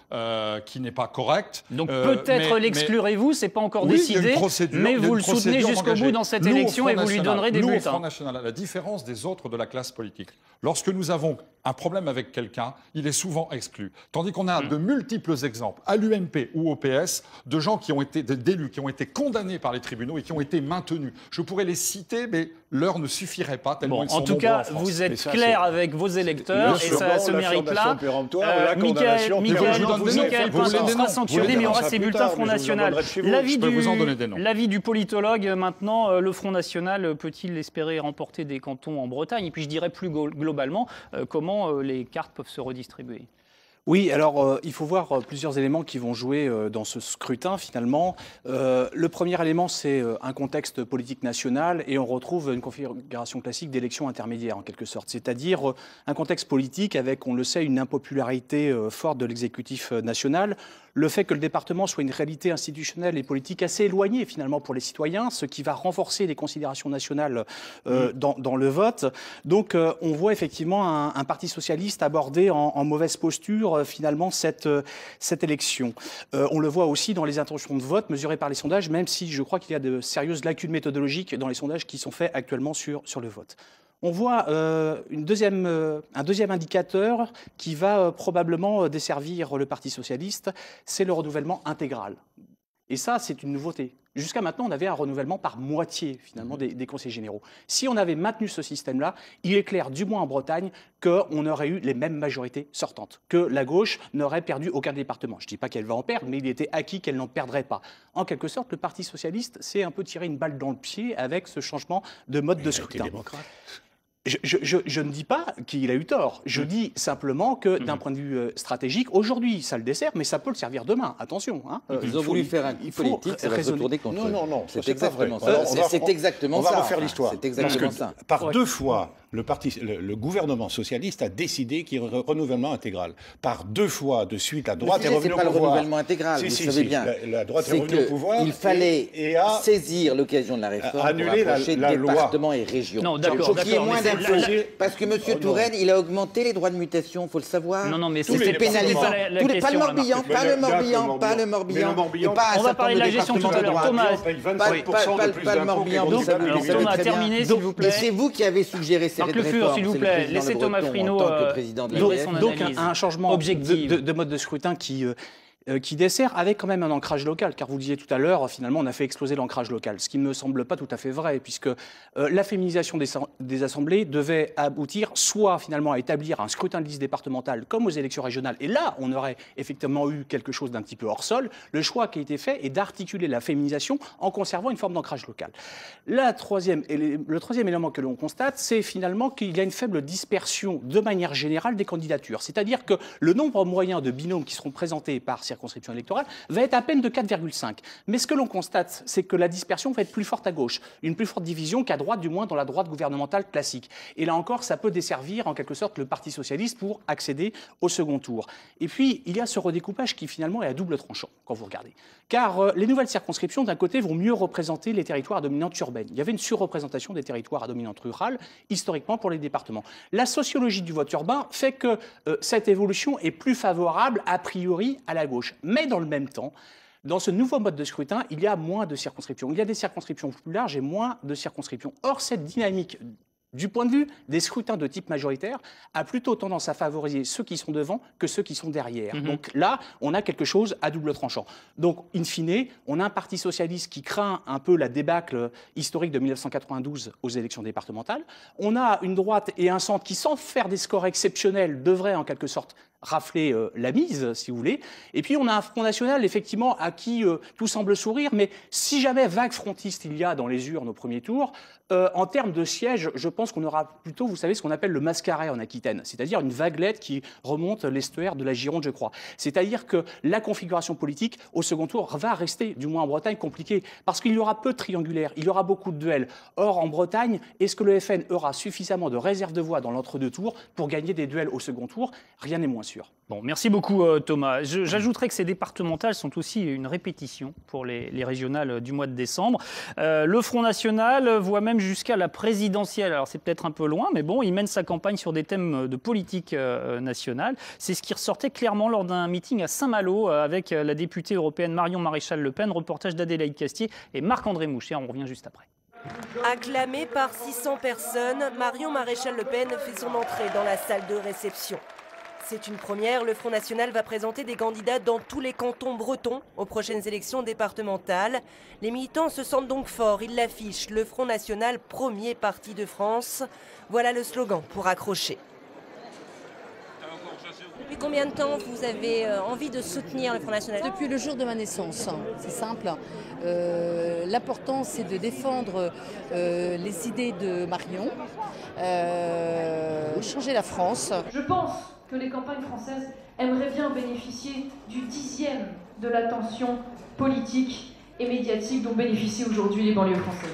qui n'est pas correct. Donc peut-être l'exclurez-vous, c'est pas encore décidé, mais vous le soutenez jusqu'au bout dans cette élection et vous lui donnerez des bulletins. Nous, au Front National, à la différence des autres de la classe politique, lorsque nous avons un problème avec quelqu'un, il est souvent exclu. Tandis qu'on a de multiples exemples, à l'UMP ou au PS, de gens qui ont été, d'élus qui ont été condamnés par les tribunaux et qui ont été maintenus. Je pourrais les citer, mais l'heure ne suffirait pas tellement ils sont nombreux en France. En tout cas, vous êtes clair avec vos électeurs et ça se mérite là. Michaël Pinton sera sanctionné, mais il y aura ses bulletins Front National. L'avis du politologue, maintenant, le Front National peut-il espérer remporter des cantons en Bretagne? Et puis je dirais plus globalement, comment les cartes peuvent se redistribuer? Oui, alors il faut voir plusieurs éléments qui vont jouer dans ce scrutin finalement. Le premier élément, c'est un contexte politique national et on retrouve une configuration classique d'élection intermédiaire en quelque sorte. C'est-à-dire un contexte politique avec, on le sait, une impopularité forte de l'exécutif national. le fait que le département soit une réalité institutionnelle et politique assez éloignée finalement pour les citoyens, ce qui va renforcer les considérations nationales dans le vote. Donc on voit effectivement un parti socialiste aborder en mauvaise posture finalement cette élection. On le voit aussi dans les intentions de vote mesurées par les sondages, même si je crois qu'il y a de sérieuses lacunes méthodologiques dans les sondages qui sont faits actuellement sur le vote. On voit un deuxième indicateur qui va probablement desservir le Parti socialiste, c'est le renouvellement intégral. Et ça, c'est une nouveauté. Jusqu'à maintenant, on avait un renouvellement par moitié, finalement, des conseils généraux. Si on avait maintenu ce système-là, il est clair, du moins en Bretagne, qu'on aurait eu les mêmes majorités sortantes, que la gauche n'aurait perdu aucun département. Je ne dis pas qu'elle va en perdre, mais il était acquis qu'elle n'en perdrait pas. En quelque sorte, le Parti socialiste s'est un peu tiré une balle dans le pied avec ce changement de mode de scrutin. Je ne dis pas qu'il a eu tort. Je dis simplement que d'un point de vue stratégique, aujourd'hui, ça le dessert, mais ça peut le servir demain. Attention. Hein. Ils ont voulu faire un coup politique, ça va se tourner contre eux. Non, c'est exactement ça. C'est exactement ça. On va refaire l'histoire. C'est exactement ça. Par deux fois, le gouvernement socialiste a décidé qu'il y aurait un renouvellement intégral. Par deux fois de suite, la droite est revenue au pouvoir. C'est pas le renouvellement intégral, vous savez bien. La droite est revenue au pouvoir. Il fallait saisir l'occasion de la réforme annuler pour approcher départements et régions. Non, d'accord. Pour qu'il y ait moins d'impôts. Parce que M. Touraine, il a augmenté les droits de mutation, il faut le savoir. Non, mais c'est pénalisant. Pas le Morbihan, pas le Morbihan. On va parler de la gestion tout à l'heure. Thomas, pas le Morbihan. Thomas, terminez, s'il vous plaît. Et c'est vous qui avez suggéré ces réformes. S'il vous plaît, laissez Thomas Frino livrer son analyse. Donc un changement de mode de scrutin qui dessert avec quand même un ancrage local, car vous le disiez tout à l'heure, finalement on a fait exploser l'ancrage local, ce qui ne me semble pas tout à fait vrai, puisque la féminisation des assemblées devait aboutir soit finalement à établir un scrutin de liste départemental comme aux élections régionales, et là on aurait effectivement eu quelque chose d'un petit peu hors sol. Le choix qui a été fait est d'articuler la féminisation en conservant une forme d'ancrage local. Le troisième élément que l'on constate, c'est finalement qu'il y a une faible dispersion de manière générale des candidatures, c'est-à-dire que le nombre moyen de binômes qui seront présentés par circonscription électorale va être à peine de 4,5. Mais ce que l'on constate, c'est que la dispersion va être plus forte à gauche, une plus forte division qu'à droite, du moins dans la droite gouvernementale classique. Et là encore, ça peut desservir en quelque sorte le Parti socialiste pour accéder au second tour. Et puis, il y a ce redécoupage qui finalement est à double tranchant, quand vous regardez. Car les nouvelles circonscriptions, d'un côté, vont mieux représenter les territoires à dominante urbaine. Il y avait une surreprésentation des territoires à dominante rurale, historiquement, pour les départements. La sociologie du vote urbain fait que cette évolution est plus favorable, a priori, à la gauche. Mais dans le même temps, dans ce nouveau mode de scrutin, il y a moins de circonscriptions. Il y a des circonscriptions plus larges et moins de circonscriptions. Or, cette dynamique, du point de vue des scrutins de type majoritaire, a plutôt tendance à favoriser ceux qui sont devant que ceux qui sont derrière. Donc là, on a quelque chose à double tranchant. Donc, in fine, on a un parti socialiste qui craint un peu la débâcle historique de 1992 aux élections départementales. On a une droite et un centre qui, sans faire des scores exceptionnels, devraient en quelque sorte rafler la mise, si vous voulez. Et puis, on a un Front National, effectivement, à qui tout semble sourire. Mais si jamais vague frontiste il y a dans les urnes au premier tour, en termes de sièges, je pense qu'on aura plutôt, vous savez, ce qu'on appelle le mascaret en Aquitaine, c'est-à-dire une vaguelette qui remonte l'estuaire de la Gironde, je crois. C'est-à-dire que la configuration politique, au second tour, va rester, du moins en Bretagne, compliquée, parce qu'il y aura peu de triangulaires, il y aura beaucoup de duels. Or, en Bretagne, est-ce que le FN aura suffisamment de réserve de voix dans l'entre-deux tours pour gagner des duels au second tour? Rien n'est moins sûr. Bon, merci beaucoup Thomas. J'ajouterais que ces départementales sont aussi une répétition pour les régionales du mois de décembre. Le Front National voit même jusqu'à la présidentielle. Alors c'est peut-être un peu loin, mais bon, il mène sa campagne sur des thèmes de politique nationale. C'est ce qui ressortait clairement lors d'un meeting à Saint-Malo avec la députée européenne Marion Maréchal Le Pen, reportage d'Adélaïde Castier et Marc-André Mouchet. On revient juste après. Acclamée par 600 personnes, Marion Maréchal Le Pen fait son entrée dans la salle de réception. C'est une première, le Front National va présenter des candidats dans tous les cantons bretons aux prochaines élections départementales. Les militants se sentent donc forts, ils l'affichent, le Front National, premier parti de France. Voilà le slogan pour accrocher. Depuis combien de temps vous avez envie de soutenir le Front National? Depuis le jour de ma naissance, c'est simple. L'important, c'est de défendre les idées de Marion, changer la France. Je pense que les campagnes françaises aimeraient bien bénéficier du 10e de l'attention politique et médiatique dont bénéficient aujourd'hui les banlieues françaises.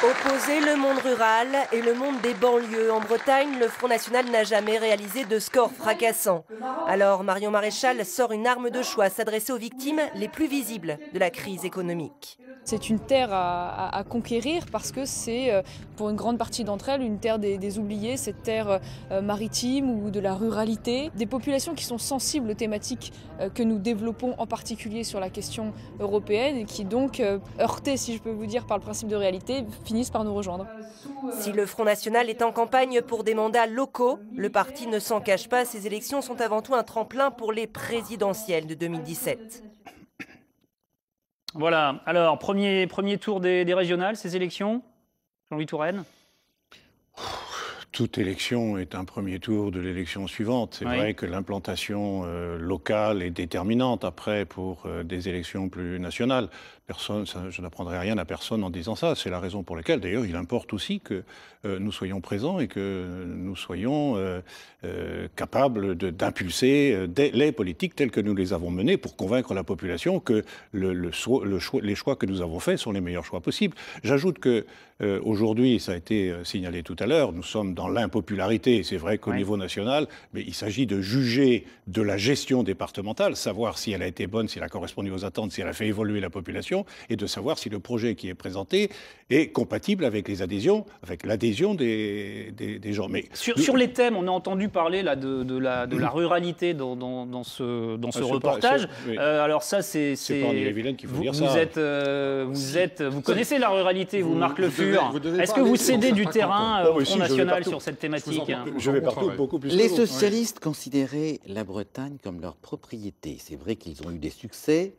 Opposer le monde rural et le monde des banlieues. En Bretagne, le Front National n'a jamais réalisé de score fracassant. Alors Marion Maréchal sort une arme de choix, s'adresser aux victimes les plus visibles de la crise économique. C'est une terre à conquérir parce que c'est, pour une grande partie d'entre elles, une terre des oubliés, cette terre maritime ou de la ruralité. Des populations qui sont sensibles aux thématiques que nous développons, en particulier sur la question européenne, et qui donc, heurtées, si je peux vous dire, par le principe de réalité, finissent par nous rejoindre. Si le Front National est en campagne pour des mandats locaux, le parti ne s'en cache pas. Ces élections sont avant tout un tremplin pour les présidentielles de 2017. Voilà, alors premier tour des régionales, ces élections, Jean-Louis Touraine. Toute élection est un premier tour de l'élection suivante. C'est vrai que l'implantation locale est déterminante après pour des élections plus nationales. Je n'apprendrai rien à personne en disant ça. C'est la raison pour laquelle, d'ailleurs, il importe aussi que nous soyons présents et que nous soyons capables d'impulser les politiques telles que nous les avons menées pour convaincre la population que les choix que nous avons faits sont les meilleurs choix possibles. J'ajoute que aujourd'hui, ça a été signalé tout à l'heure, nous sommes dans l'impopularité. C'est vrai qu'au niveau national, mais il s'agit de juger de la gestion départementale, savoir si elle a été bonne, si elle a correspondu aux attentes, si elle a fait évoluer la population, et de savoir si le projet qui est présenté est compatible avec les adhésions, avec l'adhésion des gens. Mais sur les thèmes, on a entendu parler là de la ruralité dans ce reportage. Alors ça, c'est pas en Ille-et-Vilaine qu'il faut dire ça. Vous connaissez la ruralité, vous, Marc Le Fur. Est-ce que vous cédez du terrain au Front National sur cette thématique? Je vais partout beaucoup plus. Les socialistes considéraient la Bretagne comme leur propriété. C'est vrai qu'ils ont eu des succès.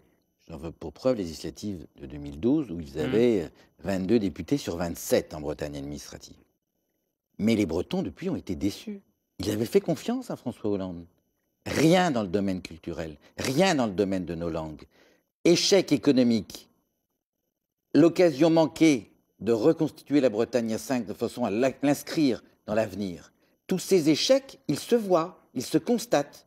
J'en veux pour preuve les législatives de 2012 où ils avaient 22 députés sur 27 en Bretagne administrative. Mais les Bretons, depuis, ont été déçus. Ils avaient fait confiance à François Hollande. Rien dans le domaine culturel, rien dans le domaine de nos langues. Échec économique. L'occasion manquée de reconstituer la Bretagne il y a 5 de façon à l'inscrire dans l'avenir. Tous ces échecs, ils se voient, ils se constatent.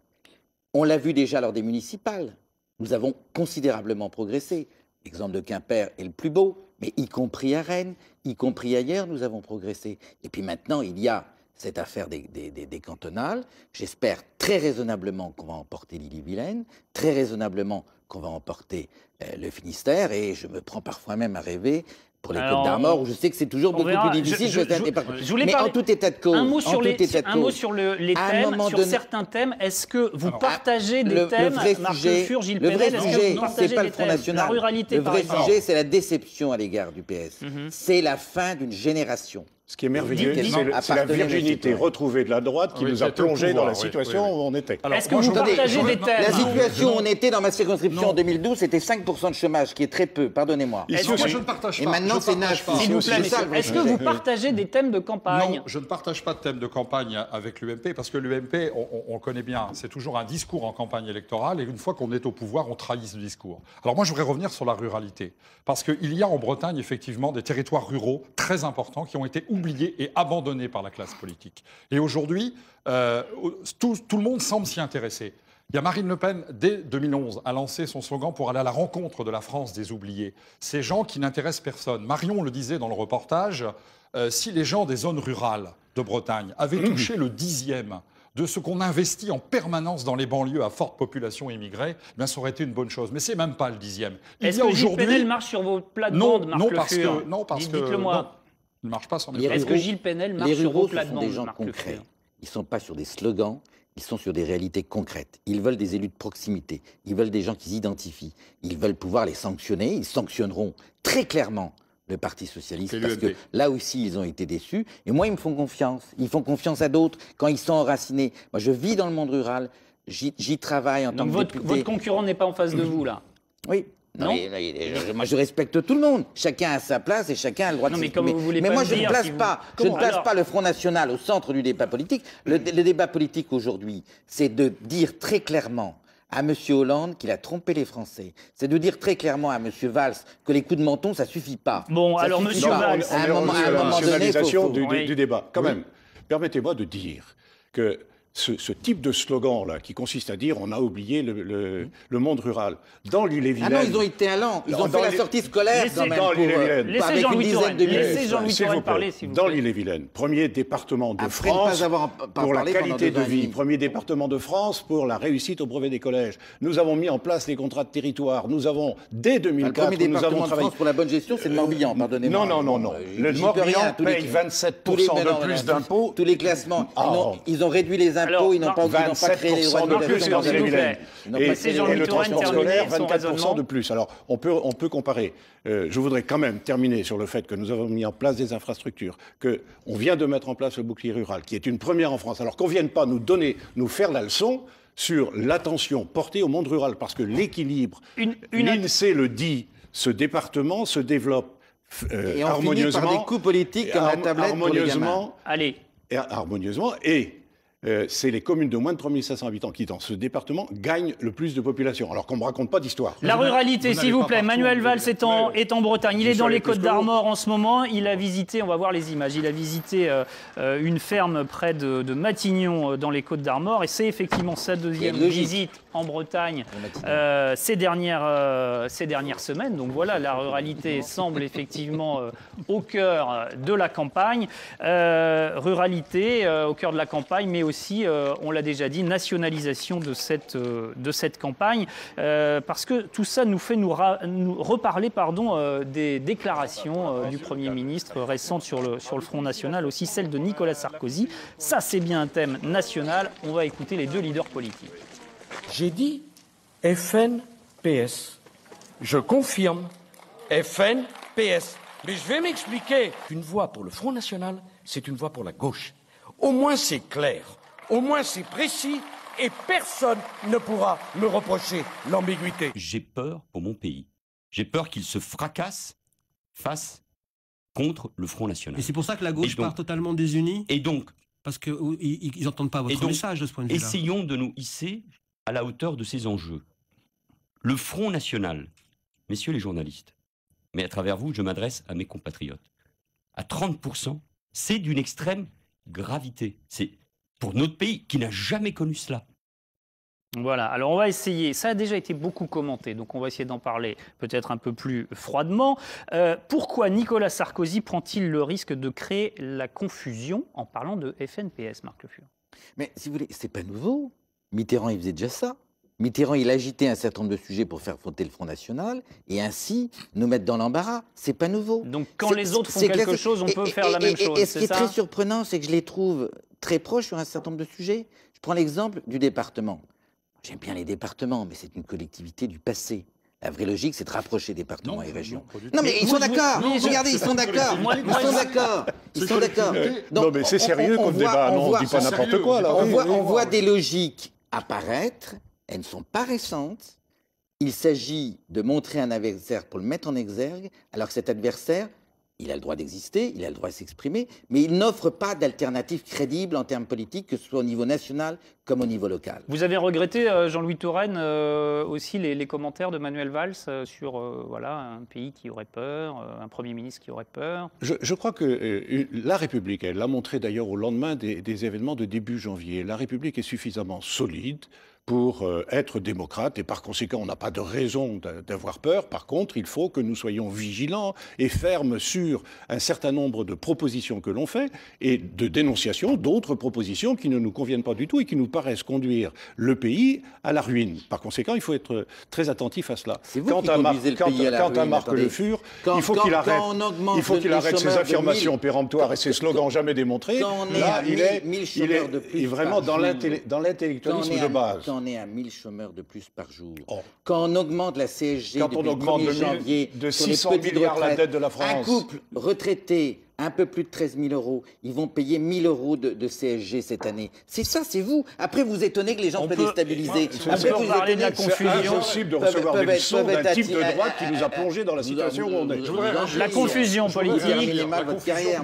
On l'a vu déjà lors des municipales. Nous avons considérablement progressé. L'exemple de Quimper est le plus beau, mais y compris à Rennes, y compris ailleurs, nous avons progressé. Et puis maintenant, il y a cette affaire des cantonales. J'espère très raisonnablement qu'on va emporter l'Ille-et-Vilaine, très raisonnablement qu'on va emporter le Finistère, et je me prends parfois même à rêver pour les Côtes d'Armor, où je sais que c'est toujours beaucoup plus difficile. Mais en tout état de cause, un mot sur les thèmes, sur certains thèmes. Est-ce que vous partagez des thèmes, Marc Le Fur, Gilles Pénel? Le vrai sujet, c'est pas le Front National. Le vrai sujet, c'est la déception à l'égard du PS. C'est la fin d'une génération. Ce qui est merveilleux, c'est la virginité retrouvée de la droite qui nous a plongé dans la situation où on était. Est-ce que vous partagez des thèmes? La situation où on était dans ma circonscription en 2012, c'était 5% de chômage, qui est très peu, pardonnez-moi. Moi, je ne partage pas. Et maintenant, c'est 9. S'il vous plaît, est-ce que vous partagez des thèmes de campagne? Non, je ne partage pas de thème de campagne avec l'UMP, parce que l'UMP, on connaît bien, c'est toujours un discours en campagne électorale, et une fois qu'on est au pouvoir, on trahit ce discours. Alors moi, je voudrais revenir sur la ruralité, parce qu'il y a en Bretagne, effectivement, des territoires ruraux très importants qui ont été oubliés et abandonnés par la classe politique. Et aujourd'hui, tout le monde semble s'y intéresser. Il y a Marine Le Pen, dès 2011, a lancé son slogan pour aller à la rencontre de la France des oubliés. Ces gens qui n'intéressent personne. Marion le disait dans le reportage, si les gens des zones rurales de Bretagne avaient touché le 10e de ce qu'on investit en permanence dans les banlieues à forte population immigrée, bien ça aurait été une bonne chose. Mais c'est même pas le 10e. Est-ce que Gilles Pénel marche sur vos plates-bandes, Marc Le Fur? Non, parce que... Dites-le-moi. Il ne marche pas sur mes Est-ce que Gilles Pénel marche sur vos plates-bandes? Les ruraux, ce sont des gens concrets. Ils ne sont pas sur des slogans, ils sont sur des réalités concrètes. Ils veulent des élus de proximité, ils veulent des gens qui s'identifient, ils veulent pouvoir les sanctionner, ils sanctionneront très clairement le Parti socialiste, parce que là aussi, ils ont été déçus. Et moi, ils me font confiance. Ils font confiance à d'autres quand ils sont enracinés. Moi, je vis dans le monde rural, j'y travaille en tant que député. Votre concurrent n'est pas en face de vous, là? Oui. Non, moi, je respecte tout le monde. Chacun a sa place et chacun a le droit de s'exprimer. Mais moi, je ne place pas le Front National au centre du débat politique. Le débat politique aujourd'hui, c'est de dire très clairement à M. Hollande qu'il a trompé les Français. C'est de dire très clairement à M. Valls que les coups de menton, ça ne suffit pas. Bon, alors M. Valls, à un moment donné, du débat. Quand même, permettez-moi de dire que ce type de slogan-là, qui consiste à dire on a oublié le monde rural. Dans l'Ille-et-Vilaine... Ah non, ils ont été allant. Ils ont fait la sortie scolaire quand même. Laissez Jean-Louis Touraine parler, s'il vous plaît. Dans l'Ille-et-Vilaine, premier département de France pour la qualité de vie, premier département de France pour la réussite au brevet des collèges. Nous avons mis en place les contrats de territoire. Nous avons, dès 2004, le premier département de France pour la bonne gestion, c'est le Morbihan, pardonnez-moi. Non. Le Morbihan paye 27% de plus d'impôts. Tous les classements. Ils ont réduit les impôts, ils n'ont pas créé les droits de plus dans l'Ille-et-Vilaine. Et le transport scolaire, 24% de plus. Alors, on peut comparer. Je voudrais quand même terminer sur le fait que nous avons mis en place des infrastructures, qu'on vient de mettre en place le bouclier rural, qui est une première en France. Alors qu'on ne vienne pas nous faire la leçon sur l'attention portée au monde rural, parce que l'équilibre, l'INSEE le dit, ce département se développe harmonieusement. Par des coups politiques comme la tablette pour les gamins. Harmonieusement, et c'est les communes de moins de 3500 habitants qui, dans ce département, gagnent le plus de population. Alors qu'on ne me raconte pas d'histoire. La ruralité, s'il vous plaît. Manuel Valls est en Bretagne. Il est dans les Côtes-d'Armor en ce moment. Il a visité, on va voir les images, il a visité une ferme près de Matignon dans les Côtes-d'Armor. Et c'est effectivement sa deuxième visite en Bretagne ces dernières semaines. Donc voilà, la ruralité semble effectivement au cœur de la campagne. Ruralité au cœur de la campagne, mais aussi, on l'a déjà dit, nationalisation de cette campagne, parce que tout ça nous fait nous reparler des déclarations du Premier ministre récentes sur le Front National, aussi celle de Nicolas Sarkozy. Ça, c'est bien un thème national. On va écouter les deux leaders politiques. J'ai dit FN-PS. Je confirme FN-PS. Mais je vais m'expliquer. Une voix pour le Front National, c'est une voix pour la gauche. Au moins c'est clair, au moins c'est précis et personne ne pourra me reprocher l'ambiguïté. J'ai peur pour mon pays. J'ai peur qu'il se fracasse face contre le Front National. Et c'est pour ça que la gauche part totalement désunie. Et donc, parce qu'ils n'entendent pas votre message de ce point de vue-là. Essayons de nous hisser à la hauteur de ces enjeux. Le Front National, messieurs les journalistes, mais à travers vous, je m'adresse à mes compatriotes, à 30%, c'est d'une extrême gravité. C'est pour notre pays qui n'a jamais connu cela. Voilà, alors on va essayer, ça a déjà été beaucoup commenté, donc on va essayer d'en parler peut-être un peu plus froidement. Pourquoi Nicolas Sarkozy prend-il le risque de créer la confusion en parlant de FNPS, Marc Le Fur? Mais si vous voulez, c'est pas nouveau. Mitterrand, il faisait déjà ça. Mitterrand, il agitait un certain nombre de sujets pour faire voter le Front National et ainsi nous mettre dans l'embarras. C'est pas nouveau. Donc quand les autres font quelque chose, on peut faire la même chose. Et ce qui est très surprenant, c'est que je les trouve très proches sur un certain nombre de sujets. Je prends l'exemple du département. J'aime bien les départements, mais c'est une collectivité du passé. La vraie logique, c'est de rapprocher départements et régions. Non, mais ils sont d'accord. Regardez, ils sont d'accord. Ils sont d'accord. Non, mais c'est sérieux comme débat. Non, on ne dit pas n'importe quoi, là. On voit des logiques apparaître. Elles ne sont pas récentes. Il s'agit de montrer un adversaire pour le mettre en exergue, alors que cet adversaire, il a le droit d'exister, il a le droit de s'exprimer, mais il n'offre pas d'alternative crédible en termes politiques, que ce soit au niveau national comme au niveau local. Vous avez regretté, Jean-Louis Touraine, aussi les commentaires de Manuel Valls sur un pays qui aurait peur, un Premier ministre qui aurait peur? Je crois que la République, elle l'a montré d'ailleurs au lendemain des événements de début janvier, la République est suffisamment solide pour être démocrate et par conséquent on n'a pas de raison d'avoir peur. Par contre, il faut que nous soyons vigilants et fermes sur un certain nombre de propositions que l'on fait et de dénonciation d'autres propositions qui ne nous conviennent pas du tout et qui nous paraissent conduire le pays à la ruine. Par conséquent, il faut être très attentif à cela. Quant à Marc Le Fur, il faut qu'il arrête ses affirmations péremptoires et ses slogans jamais démontrés. Là, il est vraiment dans l'intellectualisme de base. Quand on est à 1000 chômeurs de plus par jour, quand on augmente la CSG depuis le 1er janvier de 600 milliards la dette de la France, un couple retraité, un peu plus de 13 000 euros, ils vont payer 1 000 € de CSG cette année. C'est ça, c'est vous. Après, vous étonnez que les gens soient déstabilisés. Après, vous parlez de la confusion. C'est impossible de recevoir des leçons d'un type de droite qui nous a plongé dans la situation où on est. La confusion politique,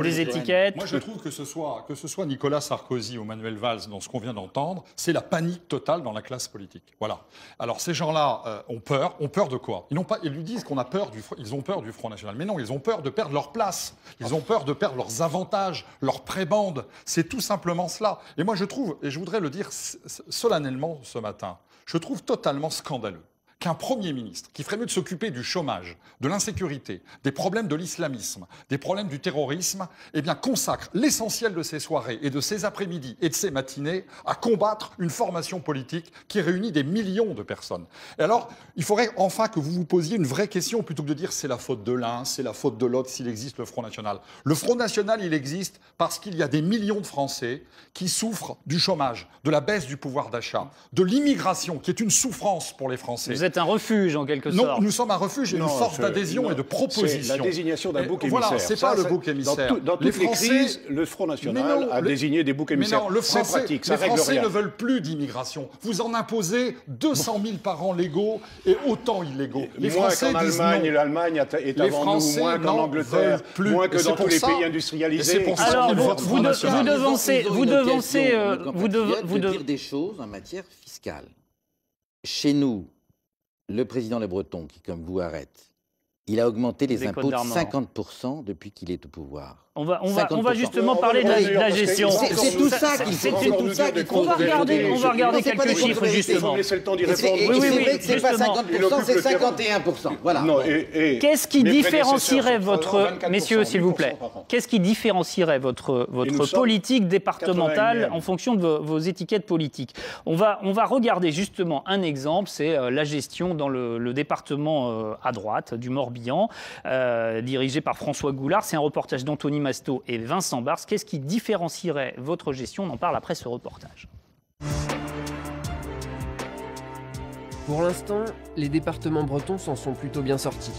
les étiquettes. Moi, je trouve que ce soit Nicolas Sarkozy ou Manuel Valls, dans ce qu'on vient d'entendre, c'est la panique totale dans la classe politique. Voilà. Alors, ces gens-là ont peur. Ont peur de quoi? Ils lui disent qu'on a peur ils ont peur du Front National. Mais non, ils ont peur de perdre leur place. Ils ont peur de perdre leurs avantages, leurs prébendes. C'est tout simplement cela. Et moi, je trouve, et je voudrais le dire solennellement ce matin, je trouve totalement scandaleux qu'un Premier ministre, qui ferait mieux de s'occuper du chômage, de l'insécurité, des problèmes de l'islamisme, des problèmes du terrorisme, eh bien, consacre l'essentiel de ses soirées et de ses après-midi et de ses matinées à combattre une formation politique qui réunit des millions de personnes. Et alors, il faudrait enfin que vous vous posiez une vraie question plutôt que de dire c'est la faute de l'un, c'est la faute de l'autre s'il existe le Front National. Le Front National, il existe parce qu'il y a des millions de Français qui souffrent du chômage, de la baisse du pouvoir d'achat, de l'immigration qui est une souffrance pour les Français. Vous êtes un refuge, en quelque sorte. Non, nous sommes un refuge et une force d'adhésion et de proposition. C'est la désignation d'un bouc émissaire. Voilà, c'est pas le bouc émissaire. Dans toutes les crises, le Front National a désigné des boucs émissaires. Mais non, c'est pratique, ça règle rien. Les Français ne veulent plus d'immigration. Vous en imposez 200 000 par an légaux et autant illégaux. Les Français disent non. L'Allemagne est avant nous, moins qu'en Angleterre, moins que dans tous les pays industrialisés. Alors, vous devancez... de dire des choses en matière fiscale. Chez nous, le président Le Breton, qui comme vous arrête, il a augmenté les impôts de 50% depuis qu'il est au pouvoir. On va justement parler de la gestion. C'est tout ça qu'il faut. On va regarder quelques chiffres, justement. C'est le temps d'y répondre. C'est vrai que c'est pas 50%, c'est 51%. Voilà. Qu'est-ce qui différencierait votre... Messieurs, s'il vous plaît. Qu'est-ce qui différencierait votre politique départementale en fonction de vos étiquettes politiques? On va regarder justement un exemple, c'est la gestion dans le département à droite du Morbihan, dirigé par François Goulard. C'est un reportage d'Anthony Masto et Vincent Bars. Qu'est-ce qui différencierait votre gestion? On en parle après ce reportage. Pour l'instant, les départements bretons s'en sont plutôt bien sortis.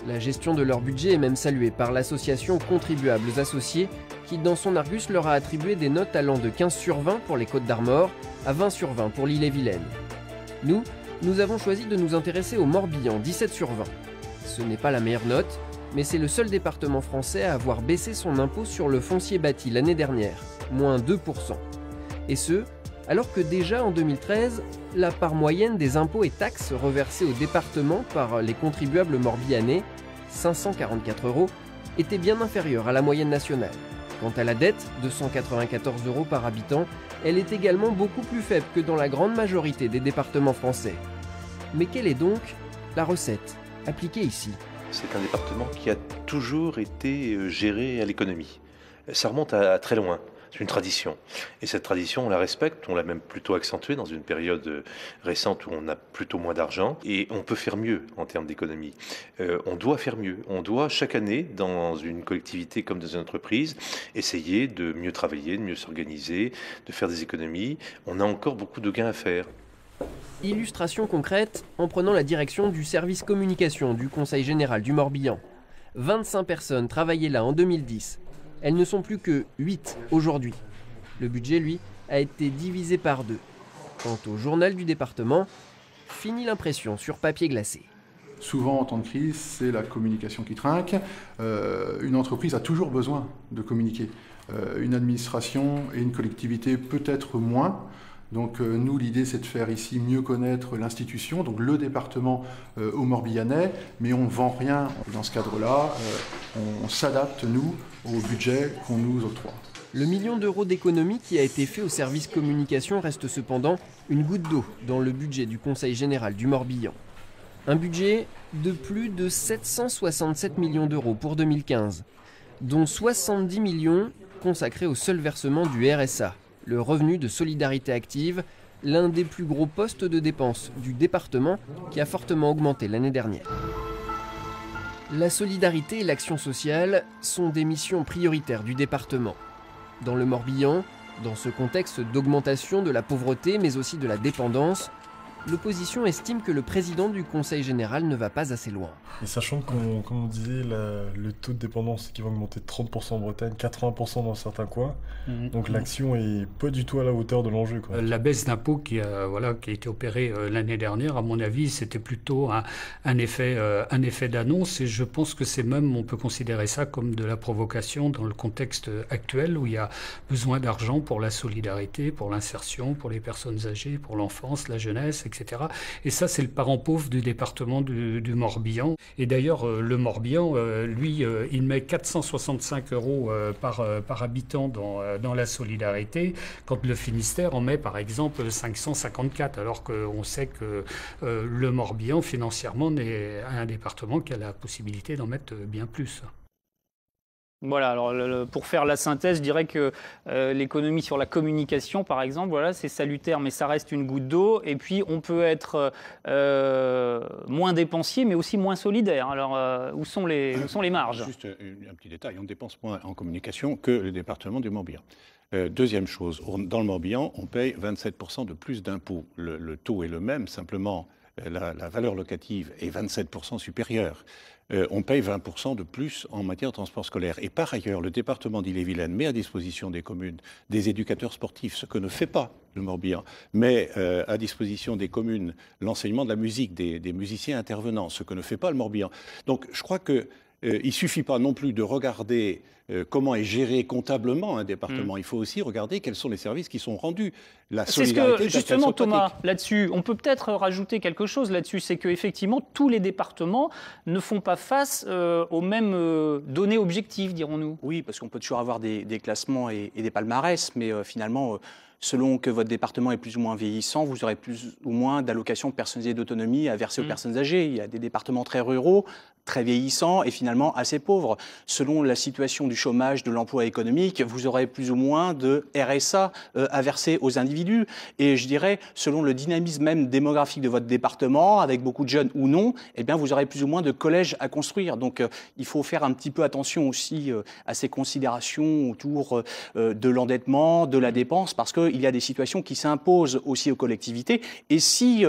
La gestion de leur budget est même saluée par l'association Contribuables Associés qui, dans son Argus, leur a attribué des notes allant de 15 sur 20 pour les Côtes-d'Armor à 20 sur 20 pour l'Ille-et-Vilaine. Nous avons choisi de nous intéresser au Morbihan, 17 sur 20. Ce n'est pas la meilleure note, mais c'est le seul département français à avoir baissé son impôt sur le foncier bâti l'année dernière, moins 2%. Et ce, alors que déjà en 2013, la part moyenne des impôts et taxes reversés au département par les contribuables morbihanais, 544 €, était bien inférieure à la moyenne nationale. Quant à la dette, 294 € par habitant, elle est également beaucoup plus faible que dans la grande majorité des départements français. Mais quelle est donc la recette appliquée ici? C'est un département qui a toujours été géré à l'économie. Ça remonte à très loin. C'est une tradition. Et cette tradition, on la respecte, on l'a même plutôt accentuée dans une période récente où on a plutôt moins d'argent. Et on peut faire mieux en termes d'économie. On doit faire mieux. On doit, chaque année, dans une collectivité comme dans une entreprise, essayer de mieux travailler, de mieux s'organiser, de faire des économies. On a encore beaucoup de gains à faire. Illustration concrète en prenant la direction du service communication du Conseil général du Morbihan. 25 personnes travaillaient là en 2010. Elles ne sont plus que 8 aujourd'hui. Le budget, lui, a été divisé par 2. Quant au journal du département, fini l'impression sur papier glacé. Souvent, en temps de crise, c'est la communication qui trinque. Une entreprise a toujours besoin de communiquer. Une administration et une collectivité peut-être moins. Donc nous, l'idée, c'est de faire ici mieux connaître l'institution, donc le département au Morbihanais, mais on ne vend rien dans ce cadre-là. On s'adapte, nous, au budget qu'on nous octroie. Le million d'euros d'économie qui a été fait au service communication reste cependant une goutte d'eau dans le budget du Conseil général du Morbihan. Un budget de plus de 767 millions d'euros pour 2015, dont 70 millions consacrés au seul versement du RSA. Le revenu de solidarité active, l'un des plus gros postes de dépenses du département qui a fortement augmenté l'année dernière. La solidarité et l'action sociale sont des missions prioritaires du département. Dans le Morbihan, dans ce contexte d'augmentation de la pauvreté mais aussi de la dépendance, l'opposition estime que le président du Conseil général ne va pas assez loin. Et sachant que, comme on disait, le taux de dépendance qui va augmenter de 30% en Bretagne, 80% dans certains coins, donc l'action est pas du tout à la hauteur de l'enjeu. La baisse d'impôt qui a été opérée l'année dernière, à mon avis, c'était plutôt un effet d'annonce, et je pense que c'est même, on peut considérer ça comme de la provocation dans le contexte actuel où il y a besoin d'argent pour la solidarité, pour l'insertion, pour les personnes âgées, pour l'enfance, la jeunesse, etc. Et ça, c'est le parent pauvre du département du Morbihan. Et d'ailleurs, le Morbihan, lui, il met 465 € par habitant dans la solidarité, quand le Finistère en met, par exemple, 554, alors qu'on sait que le Morbihan, financièrement, est un département qui a la possibilité d'en mettre bien plus. Voilà, alors pour faire la synthèse, je dirais que l'économie sur la communication, par exemple, voilà, c'est salutaire, mais ça reste une goutte d'eau. Et puis, on peut être moins dépensier, mais aussi moins solidaire. Alors, où sont les marges? Juste un petit détail, on dépense moins en communication que le département du Morbihan. Deuxième chose, dans le Morbihan, on paye 27% de plus d'impôts. Le taux est le même, simplement la valeur locative est 27% supérieure. On paye 20% de plus en matière de transport scolaire. Et par ailleurs, le département d'Ille-et-Vilaine met à disposition des communes des éducateurs sportifs, ce que ne fait pas le Morbihan, met à disposition des communes l'enseignement de la musique, des musiciens intervenants, ce que ne fait pas le Morbihan. Donc je crois que il ne suffit pas non plus de regarder comment est géré comptablement un département. Il faut aussi regarder quels sont les services qui sont rendus. La solidarité, c'est ce que, justement, Thomas, là-dessus, on peut peut-être rajouter quelque chose là-dessus, c'est qu'effectivement, tous les départements ne font pas face aux mêmes données objectives, dirons-nous. Oui, parce qu'on peut toujours avoir des classements et des palmarès, mais finalement... selon que votre département est plus ou moins vieillissant, vous aurez plus ou moins d'allocations personnalisées d'autonomie à verser aux personnes âgées. Il y a des départements très ruraux, très vieillissants et finalement assez pauvres. Selon la situation du chômage, de l'emploi économique, vous aurez plus ou moins de RSA à verser aux individus. Et je dirais, selon le dynamisme même démographique de votre département, avec beaucoup de jeunes ou non, eh bien vous aurez plus ou moins de collèges à construire. Donc il faut faire un petit peu attention aussi à ces considérations autour de l'endettement, de la dépense, parce qu'il y a des situations qui s'imposent aussi aux collectivités. Et si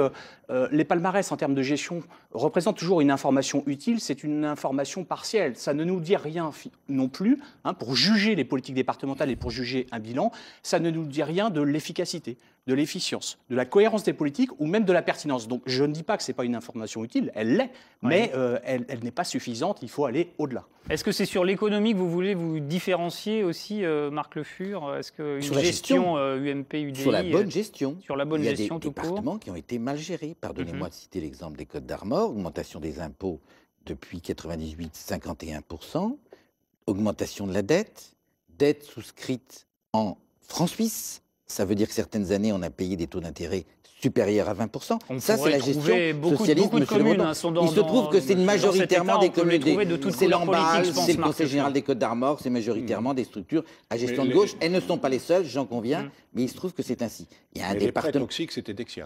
les palmarès en termes de gestion représentent toujours une information utile, c'est une information partielle. Ça ne nous dit rien non plus, pour juger les politiques départementales et pour juger un bilan, ça ne nous dit rien de l'efficacité, de l'efficience, de la cohérence des politiques ou même de la pertinence. Donc je ne dis pas que ce n'est pas une information utile, elle l'est, mais elle n'est pas suffisante, il faut aller au-delà. Est-ce que c'est sur l'économie que vous voulez vous différencier aussi, Marc Le Fur? Est-ce qu'une gestion UMP-UDI... Sur la bonne gestion. Sur la bonne gestion tout court. Il y a des départements qui ont été mal gérés. Pardonnez-moi de citer l'exemple des Côtes d'Armor, augmentation des impôts depuis 98, 51%, augmentation de la dette souscrite en francs suisses. Ça veut dire que certaines années, on a payé des taux d'intérêt supérieurs à 20%. Ça, c'est la gestion socialiste. Beaucoup de communes sont dans... Il se trouve que c'est majoritairement des communes. C'est l'Ambal, c'est le Conseil général des Côtes d'Armor, c'est majoritairement des structures à gestion de gauche. Elles ne sont pas les seules, j'en conviens, mais il se trouve que c'est ainsi. Il y a un département... Les prêts toxiques, c'était Dexia.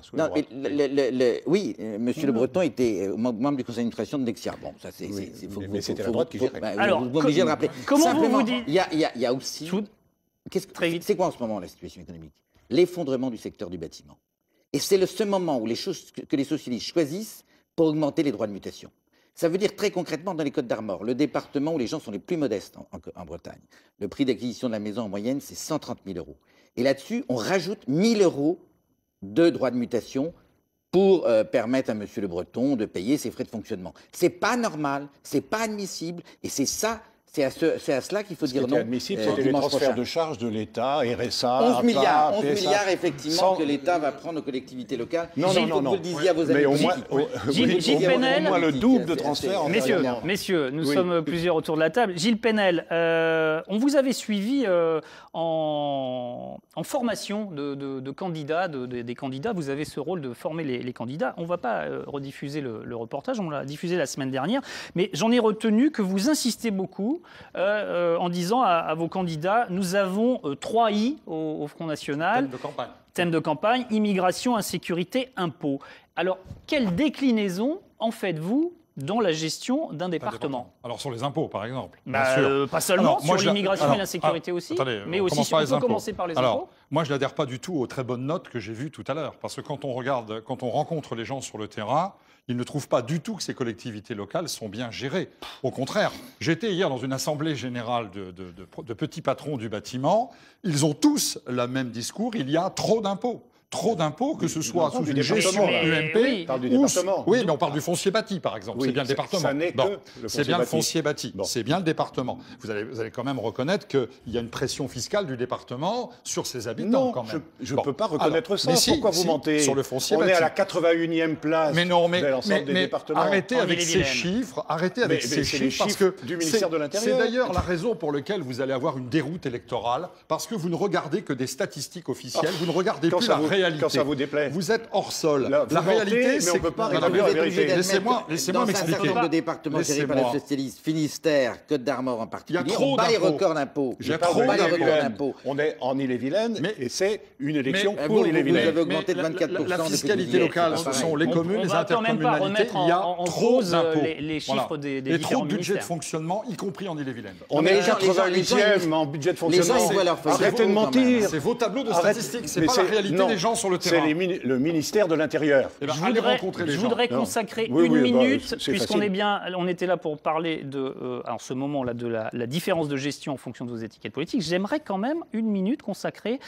Oui, M. Le Breton était membre du conseil d'administration de Dexia. Bon, ça, c'est... Mais c'était la droite qui gérait. Alors, vous m'obligez de rappeler. Comment vous dites... Il y a aussi... C'est quoi en ce moment la situation économique? L'effondrement du secteur du bâtiment. Et c'est ce moment où que les socialistes choisissent pour augmenter les droits de mutation. Ça veut dire très concrètement dans les Côtes d'Armor, le département où les gens sont les plus modestes en Bretagne. Le prix d'acquisition de la maison en moyenne, c'est 130 000 €. Et là-dessus, on rajoute 1 000 € de droits de mutation pour permettre à M. Le Breton de payer ses frais de fonctionnement. C'est pas normal, c'est pas admissible, et c'est ça... C'est à cela qu'il faut dire non. Ce qui était admissible, c'était les transferts de charges de l'État, RSA, 11 milliards, effectivement, que l'État va prendre aux collectivités locales. Non. Vous le disiez à vos amis. Mais au moins le double de transferts. Messieurs, nous sommes plusieurs autour de la table. Gilles Penel, on vous avait suivi en formation de candidats, des candidats. Vous avez ce rôle de former les candidats. On ne va pas rediffuser le reportage, on l'a diffusé la semaine dernière. Mais j'en ai retenu que vous insistez beaucoup en disant à vos candidats, nous avons 3 I au Front National. Thème de campagne. Thème de campagne, immigration, insécurité, impôts. Alors, quelle déclinaison en faites-vous dans la gestion d'un département? Alors sur les impôts, par exemple. Pas seulement, sur l'immigration et l'insécurité aussi, mais aussi si on peut commencer par les impôts. Moi, je n'adhère pas du tout aux très bonnes notes que j'ai vues tout à l'heure, parce que quand on rencontre les gens sur le terrain, ils ne trouvent pas du tout que ces collectivités locales sont bien gérées. Au contraire, j'étais hier dans une assemblée générale de petits patrons du bâtiment. Ils ont tous le même discours, il y a trop d'impôts. trop d'impôts, que ce soit sous une gestion UMP oui, mais on parle du foncier bâti, par exemple. C'est bien le département. C'est bien le foncier bâti. C'est bien le département. Vous allez quand même reconnaître qu'il y a une pression fiscale du département sur ses habitants, quand même. Je ne peux pas reconnaître ça. Pourquoi vous mentez? Sur le foncier on bâti. est à la 81e place de l'ensemble des départements. Arrêtez avec ces chiffres. Arrêtez avec ces chiffres, parce que du ministère de l'Intérieur. C'est d'ailleurs la raison pour laquelle vous allez avoir une déroute électorale, parce que vous ne regardez que des statistiques officielles, vous ne regardez plus la réalité. Quand ça vous déplaît. Vous êtes hors sol. La réalité, c'est que laissez-moi m'expliquer. Dans un certain nombre de départements gérés par les socialistes, Finistère, Côte d'Armor en particulier, on bat les records d'impôts. On est en Île-et-Vilaine, et c'est une élection pour l'Île-et-Vilaine. Vous avez augmenté de 24%. La fiscalité locale, ce sont les communes, les intercommunalités. Il y a trop d'impôts. Les chiffres des et trop de budget de fonctionnement, y compris en Île-et-Vilaine. On est 88e en budget de fonctionnement. Arrêtez de mentir. C'est vos tableaux de statistiques, c'est pas la réalité des gens sur le terrain. C'est le ministère de l'Intérieur. Je voudrais consacrer une minute, puisqu'on est bien, on était là pour parler en ce moment-là de la différence de gestion en fonction de vos étiquettes politiques. J'aimerais quand même une minute consacrer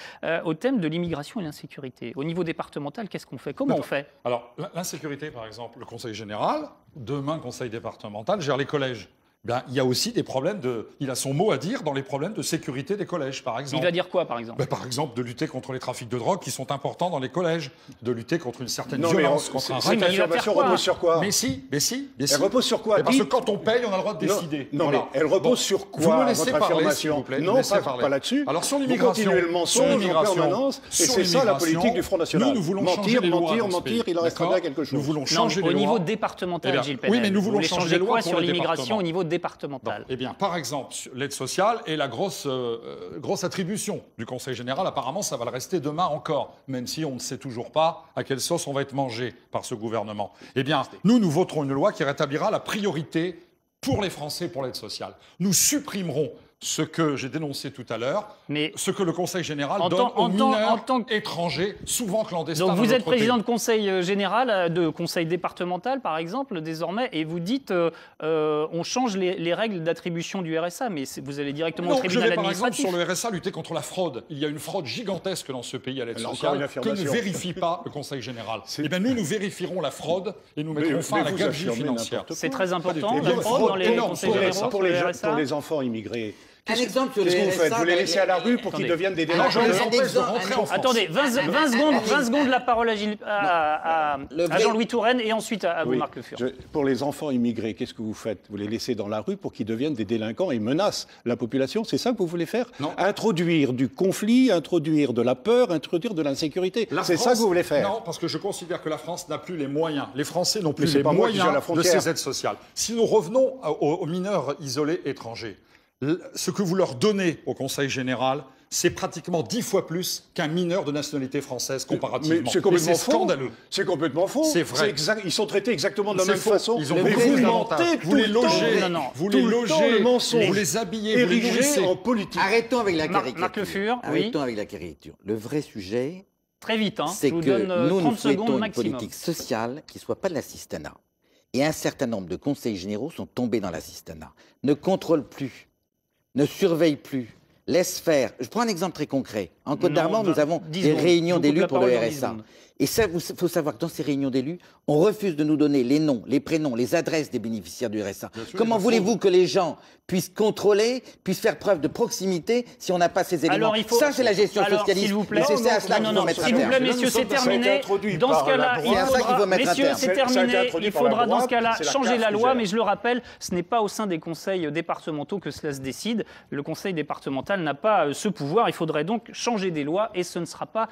au thème de l'immigration et l'insécurité. Au niveau départemental, qu'est-ce qu'on fait? Comment on fait? Alors, l'insécurité, par exemple, le Conseil général, demain, le Conseil départemental, gère les collèges. Bien, il y a aussi des problèmes il a son mot à dire dans les problèmes de sécurité des collèges, par exemple. Il va dire quoi, par exemple? Par exemple, de lutter contre les trafics de drogue qui sont importants dans les collèges, de lutter contre une certaine violence, contre un cette affirmation repose sur quoi? Mais si. Elle repose sur quoi? Parce que quand on paye, on a le droit de décider. Non, mais elle repose sur quoi? Vous me laissez votre parler, affirmation? s'il vous plaît. Non, pas là-dessus. Alors sur l'immigration, vous continuez le mensonge en permanence, et c'est ça la politique du Front National. Nous voulons changer les lois. Mentir, il en restera bien quelque chose. Nous voulons changer les lois. Au niveau départemental, Gilles Penel. Oui, mais nous voulons changer quoi sur l'immigration au niveau départemental? Eh bien, par exemple, l'aide sociale est la grosse attribution du Conseil général. Apparemment, ça va le rester demain encore, même si on ne sait toujours pas à quelle sauce on va être mangé par ce gouvernement. Eh bien, nous voterons une loi qui rétablira la priorité pour les Français pour l'aide sociale. Nous supprimerons ce que j'ai dénoncé tout à l'heure, ce que le Conseil général donne aux mineurs étrangers, souvent clandestins. Donc vous êtes président pays. de conseil général, de conseil départemental par exemple, désormais, et vous dites on change les règles d'attribution du RSA, mais vous allez directement au tribunal administratif. Par exemple, sur le RSA, lutter contre la fraude. Il y a une fraude gigantesque dans ce pays à l'aide sociale que ne vérifie pas le Conseil général. Eh bien, nous vérifierons la fraude et nous mettrons fin à la gabegie financière. C'est très important, la fraude dans les conseils généraux pour les enfants immigrés. Un exemple sur Qu'est-ce que vous faites? Vous les laissez à la rue pour qu'ils deviennent des délinquants? Attendez, 20 secondes, la parole à Jean-Louis Touraine et ensuite à vous, Marc Le Fur. Pour les enfants immigrés, qu'est-ce que vous faites? Vous les laissez dans la rue pour qu'ils deviennent des délinquants et menacent la population? C'est ça que vous voulez faire? Non. Introduire du conflit, introduire de la peur, introduire de l'insécurité. C'est ça que vous voulez faire? Non, parce que je considère que la France n'a plus les moyens. Les Français n'ont plus les moyens de ces aides sociales. Si nous revenons aux mineurs isolés étrangers, ce que vous leur donnez au Conseil général, c'est pratiquement 10 fois plus qu'un mineur de nationalité française comparativement. Mais c'est complètement faux. Scandaleux. C'est complètement faux. C'est vrai. Ils sont traités exactement de la même façon. Ils ont vous mentez vous les logez. Vous les logez. Vous les habillez. Vous les nourrissez en politique. Arrêtons avec la caricature. Marc Le Fur, Arrêtons avec la caricature. Le vrai sujet, très vite, c'est que nous souhaitons une politique sociale qui ne soit pas de l'assistanat. Et un certain nombre de conseils généraux sont tombés dans l'assistanat. Ne contrôlent plus. Ne surveille plus, laisse faire. Je prends un exemple très concret. En Côte d'Armor, nous avons des réunions d'élus pour le RSA. Et ça, il faut savoir que dans ces réunions d'élus, on refuse de nous donner les noms, les prénoms, les adresses des bénéficiaires du RSA. Comment voulez-vous que les gens puissent contrôler, puissent faire preuve de proximité si on n'a pas ces éléments? Ça, c'est la gestion socialiste. S'il vous plaît, c'est à cela qu'il faut mettre un terme. S'il vous plaît, messieurs, c'est terminé. Dans ce cas-là, messieurs, c'est terminé. Il faudra dans ce cas-là changer la loi, mais je le rappelle, ce n'est pas au sein des conseils départementaux que cela se décide. Le conseil départemental n'a pas ce pouvoir. Il faudrait donc changer des lois et ce ne sera pas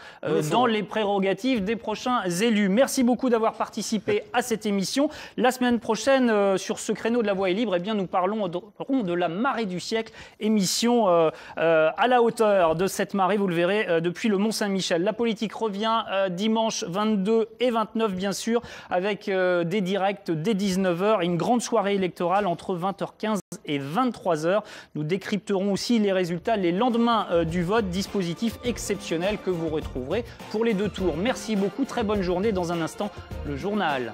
dans les prérogatives des prochains élus. Merci beaucoup d'avoir participé à cette émission. La semaine prochaine, sur ce créneau de La Voix est libre, eh bien, nous parlons de la marée du siècle, émission à la hauteur de cette marée, vous le verrez, depuis le Mont-Saint-Michel. La politique revient dimanche 22 et 29, bien sûr, avec des directs dès 19h et une grande soirée électorale entre 20h15 et 23h. Nous décrypterons aussi les résultats, les lendemains du vote, dispositif exceptionnel que vous retrouverez pour les deux tours. Merci beaucoup, très bonne journée. Dans un instant, le journal.